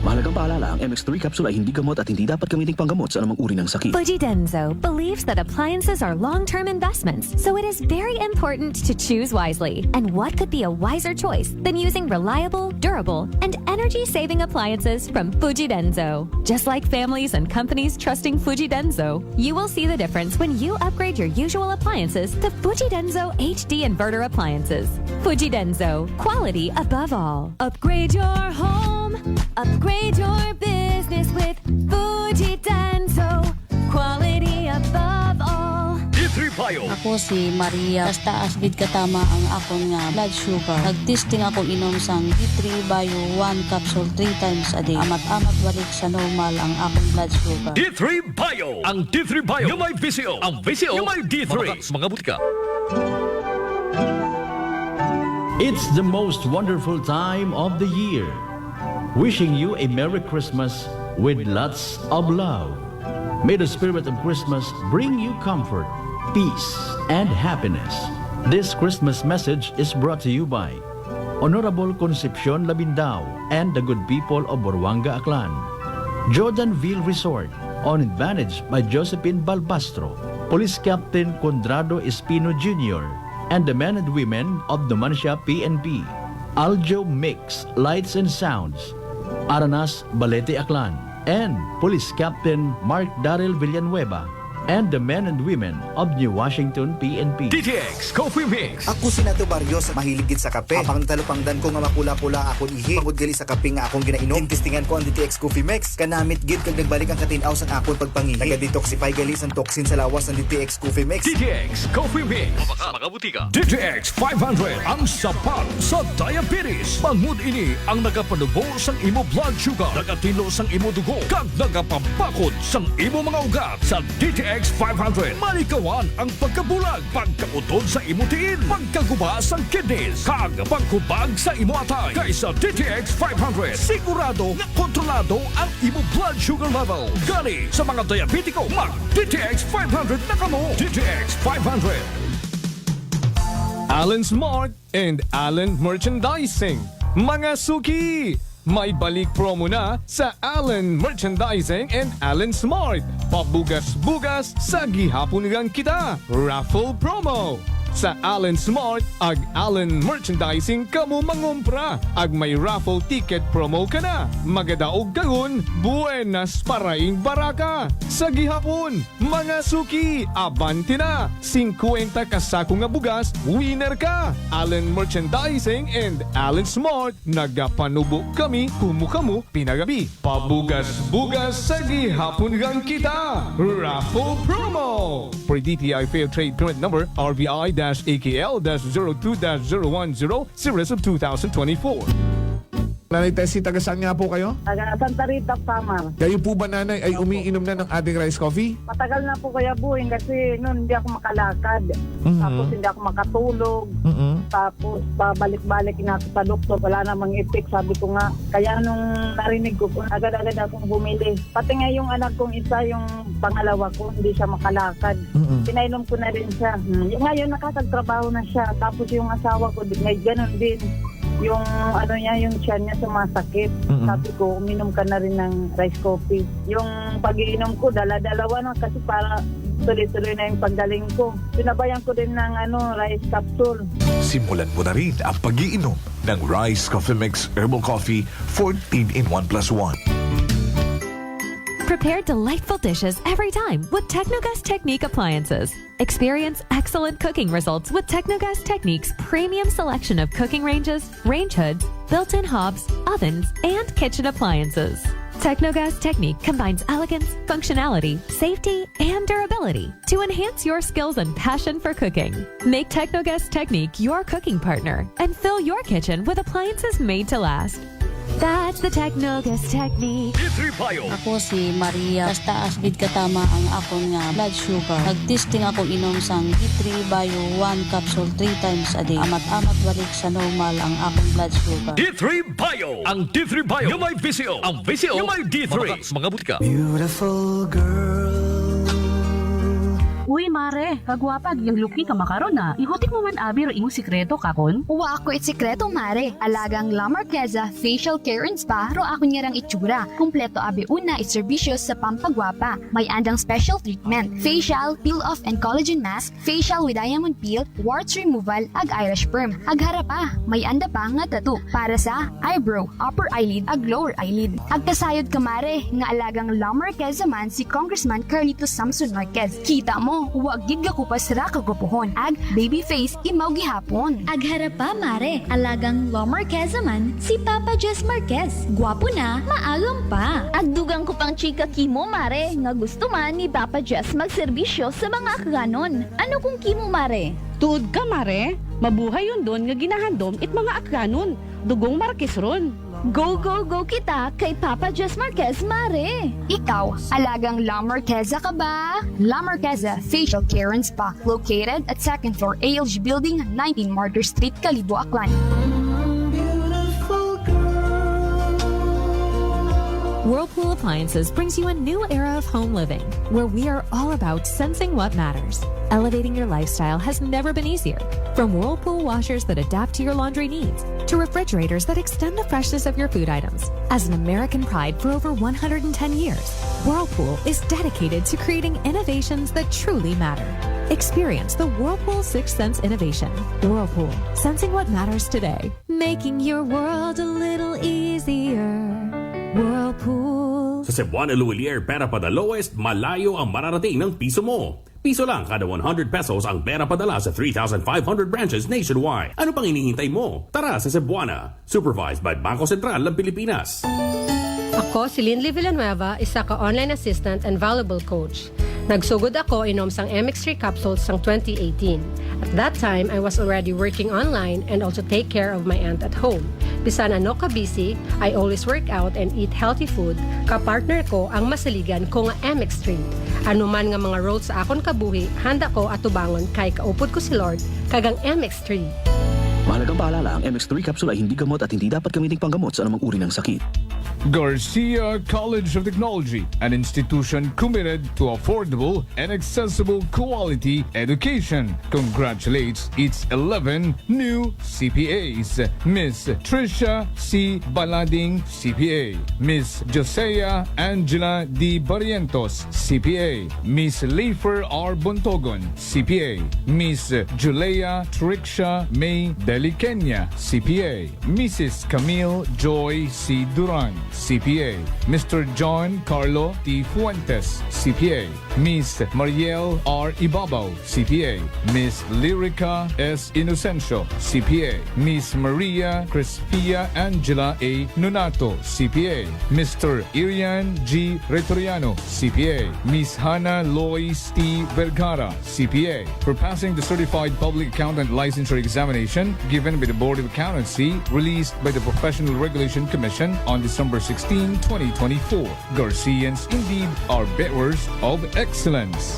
Mahalagang paalala, ang MX3 capsule ay hindi gamot at hindi dapat gamiting panggamot sa anumang uri ng sakit. Fuji Denso believes that appliances are long-term investments, so it is very important to choose wisely. And what could be a wiser choice than using reliable, durable, and energy-saving appliances from Fuji Denso? Just like families and companies trusting Fuji Denso, you will see the difference when you upgrade your usual appliances to Fuji Denso HD inverter appliances. Fuji Denso, quality above all. Upgrade your home. Upgrade your business with Fuji Denso. Quality above all. D3 Bio. Ako si Maria. Taas gid katama ang akong nga blood sugar. Nagtesting ako inom sang D3 Bio 1 capsule 3 times a day. Amat-amat balik sa normal ang akong blood sugar. D3 Bio. Ang D3 Bio yung may VCO. Ang VCO yung may D3. Mga butika. It's the most wonderful time of the year. Wishing you a Merry Christmas with lots of love. May the spirit of Christmas bring you comfort, peace, and happiness. This Christmas message is brought to you by Honorable Concepcion Labindao and the good people of Boruanga, Aklan. Jordanville Resort, on advantage by Josephine Balbastro, Police Captain Condrado Espino Jr., and the men and women of the Mansha PNP. Aljo Mix, Lights and Sounds, Aranas Balete Aklan, and Police Captain Mark Daryl Villanueva, and the men and women of New Washington PNP. DTX Coffee Mix. Ako si Nato Barrios, mahiligid sa kape. Apang talupangdan ko nga makula-pula akong ihi. Pagod gali sa kape nga akong ginainom. Testingan ko ang DTX Coffee Mix. Kanamit gid kag nagbalik ang katinaw sa akong pagpangihi. Naga-detoxify gali sa toxin sa lawas ng DTX Coffee Mix. DTX Coffee Mix. Mga butika. DTX 500 ang sapat sa diabetes. Bangod ini ang nagapanubo sang imo blood sugar, nagatilo sang imo dugo, kag nagapapakod sang imo mga ugat. Sa DTX 500, malikawan ang pagkabulag, pagkautod sa imo tiin, pagkaguba sang kidneys, kag pagkubag sa imo atay. Kaysa DTX 500, sigurado nga kontrolado ang imo blood sugar level. Gani sa mga diabetiko, mag DTX 500 na kamo. DTX 500. Allen Smart and Allen Merchandising. Mga suki! May balik promo na sa Allen Merchandising and Allen Smart. Pabugas-bugas sa gihapon nilang kita. Raffle promo. Sa Allen Smart, ag Allen Merchandising kamo mangumpra. Ag may raffle ticket promo ka na. Magadaog kagun, buenas paraing baraka. Sa gihapon, mga suki, abanti na. 50 kasako nga bugas, winner ka. Allen Merchandising and Allen Smart, nagapanubo kami, kumukamu, pinagabi. Pabugas-bugas sa gihapon gang kita. Raffle promo. For DTI Fair Trade Permit Number, RBI-AKL-02-010, series of 2024. Nanay Tessie, taga saan nga po kayo? Taga Santa Rita, Samar. Kayo po ba, nanay, ay umiinom na ng ating rice coffee? Matagal na po kaya buhin kasi noon hindi ako makalakad. Tapos hindi ako makatulog. Tapos pabalik-balik na ako sa doktor. Wala namang effect. Sabi ko nga, kaya nung narinig ko, agad-agad akong bumili. Pati nga yung anak kong isa, yung pangalawa ko, hindi siya makalakad. Pinainom ko na rin siya. Ngayon nakakagtrabaho na siya. Tapos yung asawa ko, may ganun din. Yung ano niya, yung tiyan niya sumasakit. Sabi ko, uminom ka na rin ng rice coffee. Yung pag-iinom ko, dala-dalawa na kasi para tuloy-tuloy na yung paggaling ko. Sinabayan ko din ng rice capsule. Simulan mo na rin ang pag-iinom ng Rice Coffee Mix Herbal Coffee 14 in 1 plus 1. Prepare delightful dishes every time with Technogas Technique appliances. Experience excellent cooking results with Technogas Technique's premium selection of cooking ranges, range hoods, built-in hobs, ovens, and kitchen appliances. Technogas Technique combines elegance, functionality, safety, and durability to enhance your skills and passion for cooking. Make Technogas Technique your cooking partner and fill your kitchen with appliances made to last. That's the Technogas Technique. Ako si Maria. Taas gid katama ang akong nga blood sugar. Nagtesting ako inom sang D3 Bio 1 capsule 3 times a day. Amat-amat balik sa normal ang akong blood sugar. D3 Bio. Ang D3 Bio yung may VCO. Ang VCO yung may D3. Mabakas mga butika. Beautiful girl. Uy, mare, kagwapag yung luki ka makaron na. Ihutik mo man abi ro imong sikreto kakon. Uwa ako sikreto, mare. Alagang La Marqueza Facial Care and Spa ro ako niyarang itsura. Kumpleto abi una iservisyo sa pampagwapa. May andang special treatment. Facial, peel-off and collagen mask, facial with diamond peel, warts removal, ag Irish perm. Ag harapa, may anda pa nga tattoo para sa eyebrow, upper eyelid, ag lower eyelid. Ag kasayod ka, mare, nga alagang La Marqueza man si Congressman Carlito Samson Marquez. Kita mo, huwag gid ka kupas ra kagupuhon. Ag baby face imaw gihapon. Agharap pa, mare. Alagang La Marqueza man si Papa Jess Marquez. Gwapo na, maagam pa. Agdugang ko pang chika kimo, mare, nga gusto man ni Papa Jess magserbisyo sa mga akganon. Ano kung kimo, mare? Tuod ka, mare. Mabuhay yun doon nga ginahandom it mga akganon. Dugong Marquez ron. Go, go, go kita kay Papa Jess Marquez, mare. Ikaw, alagang La Marqueza ka ba? La Marqueza Facial Care and Spa, located at 2nd floor ALG Building, 19 Martyr Street, Calibo, Aklan. Whirlpool Appliances brings you a new era of home living, where we are all about sensing what matters. Elevating your lifestyle has never been easier. From Whirlpool washers that adapt to your laundry needs, to refrigerators that extend the freshness of your food items. As an American pride for over 110 years, Whirlpool is dedicated to creating innovations that truly matter. Experience the Whirlpool Sixth Sense innovation. Whirlpool, sensing what matters today. Making your world a little easier. Whirlpool. Sa Cebuana Luwilier Pera Pada Lowest, malayo ang mararating ng piso mo. Piso lang kada 100 pesos ang pera padala sa 3,500 branches nationwide. Ano pang hinihintay mo? Tara sa Cebuana. Supervised by Bangko Sentral ng Pilipinas. Ako si Linley Villanueva, isa ka online assistant and valuable coach. Nagsugod ako inom sang MX3 capsules sang 2018. At that time, I was already working online and also take care of my aunt at home. Bisan ano ka busy, I always work out and eat healthy food. Kapartner ko ang masaligan ko nga MX3. Ano man nga mga roles sa akon kabuhi, handa ko at tubangon kay kaupod ko si Lord kagang MX3. Mahalagang paalala, ang MX3 capsule ay hindi gamot at hindi dapat gamiting panggamot sa anumang uri ng sakit. Garcia College of Technology, an institution committed to affordable and accessible quality education, congratulates its 11 new CPAs. Miss Trisha C. Balading, CPA. Miss Josea Angela D. Barrientos, CPA. Miss Leifer R. Bontogon, CPA. Miss Julea Trixia May Delikenya, CPA. Mrs. Camille Joy C. Duran, CPA. Mr. John Carlo T. Fuentes, CPA. Miss Mariel R. Ibabaw, CPA. Miss Lyrica S. Inocencio, CPA. Miss Maria Crispia Angela A. Nonato, CPA. Mr. Irian G. Retoriano, CPA. Miss Hannah Lois T. Vergara, CPA. For passing the Certified Public Accountant Licensure Examination given by the Board of Accountancy, released by the Professional Regulation Commission on December 16, 2024. Garcians indeed are bearers of excellence.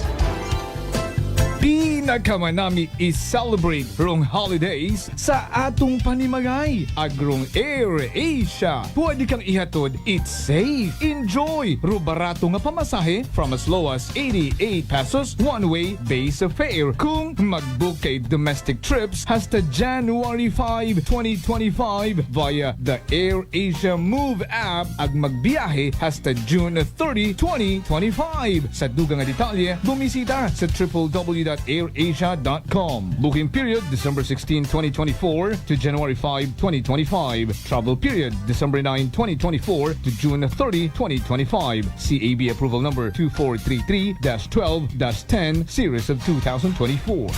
Pinakamanami i-celebrate rong holidays sa atong panimagay. Agrong Air Asia. Pwede kang ihatod, it's safe. Enjoy! Rubarato nga pamasahe from as low as 88 pesos one-way base fare. Kung mag-book kay domestic trips hasta January 5, 2025 via the Air Asia Move app ag magbiyahe hasta June 30, 2025. Sa dugang nga detalye, bumisita sa www.airasia.com. Booking period December 16, 2024 to January 5, 2025. Travel period December 9, 2024 to June 30, 2025. CAB approval number 2433-12-10 series of 2024.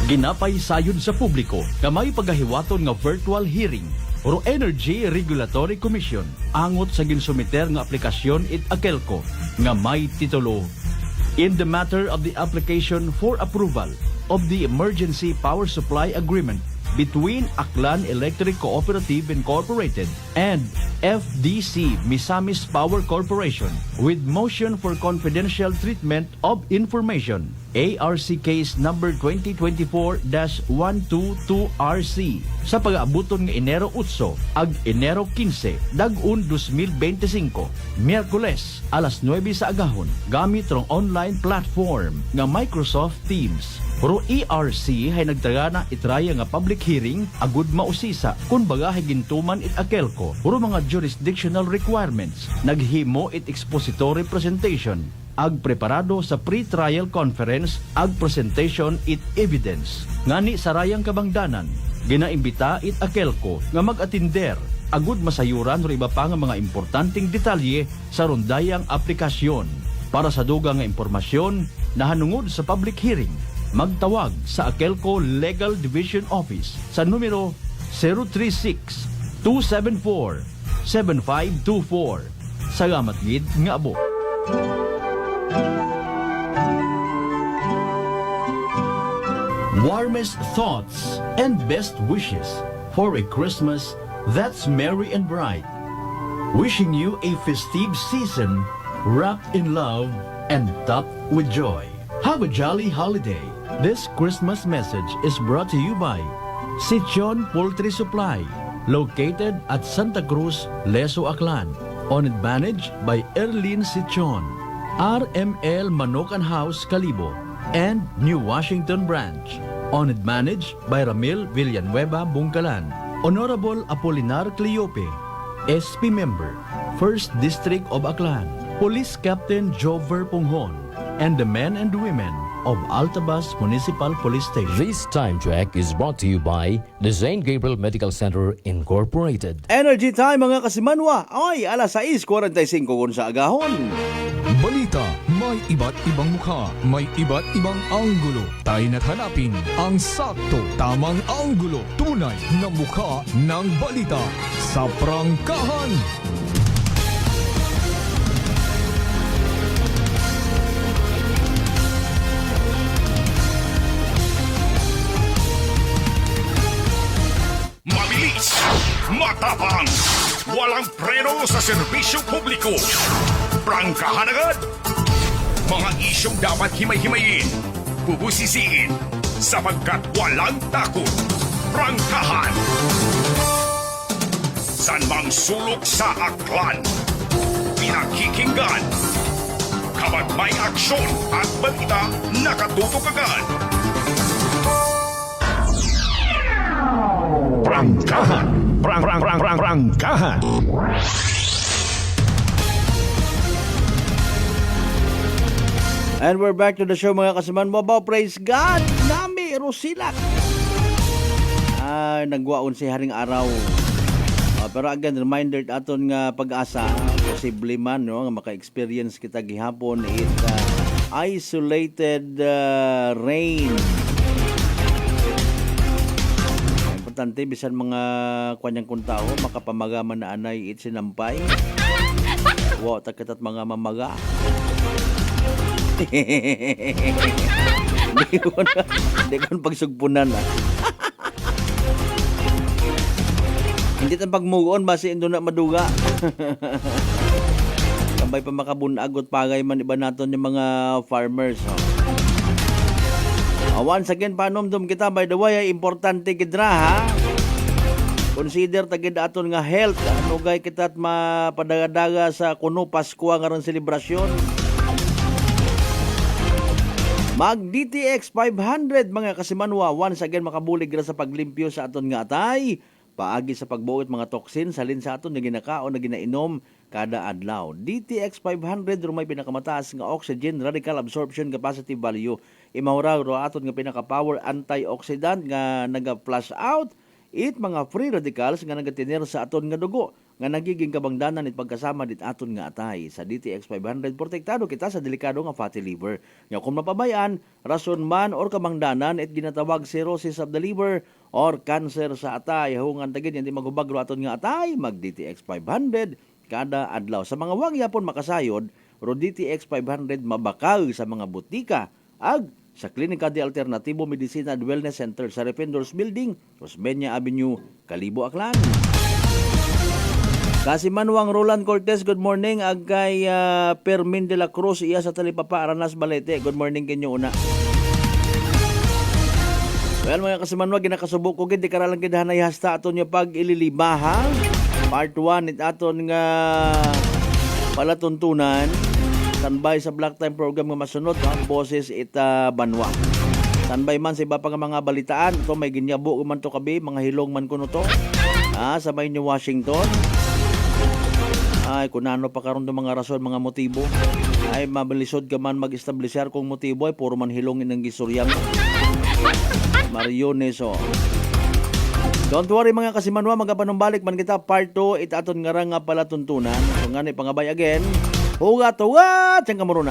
Ginapay sayod sa publiko na may pagahiwaton nga virtual hearing ro Energy Regulatory Commission angot sa ginsumiter nga aplikasyon it Akelco nga may titulo in the matter of the application for approval of the Emergency Power Supply Agreement between Aklan Electric Cooperative Incorporated and FDC Misamis Power Corporation with motion for confidential treatment of information ARC case number 2024-122RC sa pag-aabuton nga Enero 8 ag Enero 15 dag-un 2025 Miyerkules alas 9 sa agahon gamit rong online platform nga Microsoft Teams. Pero ERC hay nagtagana itraya nga public hearing agud mausisa kung baga hay gintuman it Akelco puro mga jurisdictional requirements naghimo it expository presentation ag preparado sa pre-trial conference ag presentation it evidence ngani sa rayang kabangdanan ginaimbita it Akelco nga mag-atinder agud masayuran ro iba pa nga mga importanteng detalye sa rondayang aplikasyon. Para sa dugang nga impormasyon nahanungod sa public hearing magtawag sa Akelco Legal Division Office sa numero 036-274-7524. Salamat gid nga abo. Warmest thoughts and best wishes for a Christmas that's merry and bright. Wishing you a festive season wrapped in love and topped with joy. Have a jolly holiday. This Christmas message is brought to you by Sichon Poultry Supply, located at Santa Cruz, Leso, Aklan. Owned and managed by Erlene Sichon. RML Manokan House, Calibo, and New Washington Branch. Owned and managed by Ramil Villanueva, Bungkalan. Honorable Apolinar Cleope, SP Member, 1st District of Aklan. Police Captain Jover Punghon, and the men and women of Altabas Municipal Police Station. This time check is brought to you by the St. Gabriel Medical Center Incorporated. Energy time mga kasimanwa. Ay, alas 6:45 kun sa agahon. Balita, may iba't ibang mukha, may iba't ibang anggulo. Tayo na't hanapin ang sakto, tamang anggulo, tunay na mukha ng balita sa prangkahan. Mabilis, matapang, walang preno sa serbisyo publiko. Prangkahan agad. Mga isyong dapat himay-himayin, bubusisiin, sapagkat walang takot. Prangkahan. San mang sulok sa Aklan, pinakikinggan. Kapag may aksyon at balita, nakatutok agad. Prangkahan. Prangkahan. And we're back to the show mga kasiman mo. Praise God! Nami Rosilak! Nagwaon si Haring Araw. Pero again, reminder aton nga pag-asa. Posible man, no? Nga maka-experience kita gihapon. Isolated rain. Importante, bisan mga kwanyang kuntao, makapamagaman na anay it sinampay. Wow, takitat mga mamaga. Hindi ko pagsugpunan Hindi tan pagmugon base indo na maduga. Kambay pa makabunagot pagay man iba naton yung mga farmers. Once again, panomdom kita, by the way, ay importante kidra, ha? Consider tagid aton nga health. Ano gay kita at mapadagadaga sa kuno Pasko nga ron selebrasyon. Mag DTX 500 mga kasimanwa. Once again, makabulig ra sa paglimpyo sa aton nga atay. Paagi sa pagbuot mga toksin salin sa aton na ginakaon na ginainom kada adlaw. DTX 500 rumay pinakamataas nga oxygen radical absorption capacity value. Imahura ro aton nga pinaka-power antioxidant nga naga-flush out it mga free radicals nga nagatiner sa aton nga dugo nga nagiging kabangdanan it pagkasama dit aton nga atay. Sa DTX 500 protektado kita sa delikado nga fatty liver. Nga kung mapabayaan, rason man or kabangdanan it ginatawag cirrhosis of the liver or cancer sa atay. Hungan tagid hindi magubagro aton nga atay, mag DTX 500 kada adlaw. Sa mga wag yapon makasayod, ro DTX 500 mabakal sa mga butika ag sa Klinika de Alternatibo Medicina and Wellness Center sa Rependors Building, Rosmeña Avenue, Kalibo, Aklan. Kasi Manuang Roland Cortez, good morning. Agkay Permin de la Cruz, iya sa Talipapa, Aranas, Balete. Good morning kinyo una. Well, mga kasimanwa, ginakasubok ko, hindi karalang kidahanay hasta aton yung pag-ililibaha. Part 1, it aton nga palatuntunan. Standby sa Black Time program nga masunod, ang boses ita Banwa. Standby man sa iba pa nga mga balitaan. Ito may ginyabo man to kabi, mga hilong man kuno to. Sa may New Washington. Ay, kung ano pa karon mga rason, mga motibo. Ay, mabilisod ka man mag-establishar kung motibo ay puro man hilongin ng gisuryang. Mariones, oh. Don't worry mga kasimanwa, magapanumbalik man kita. Part 2, itaton nga nga pala tuntunan. So nga ni pangabay again. Hugat, hugat! Siyang kamuruna.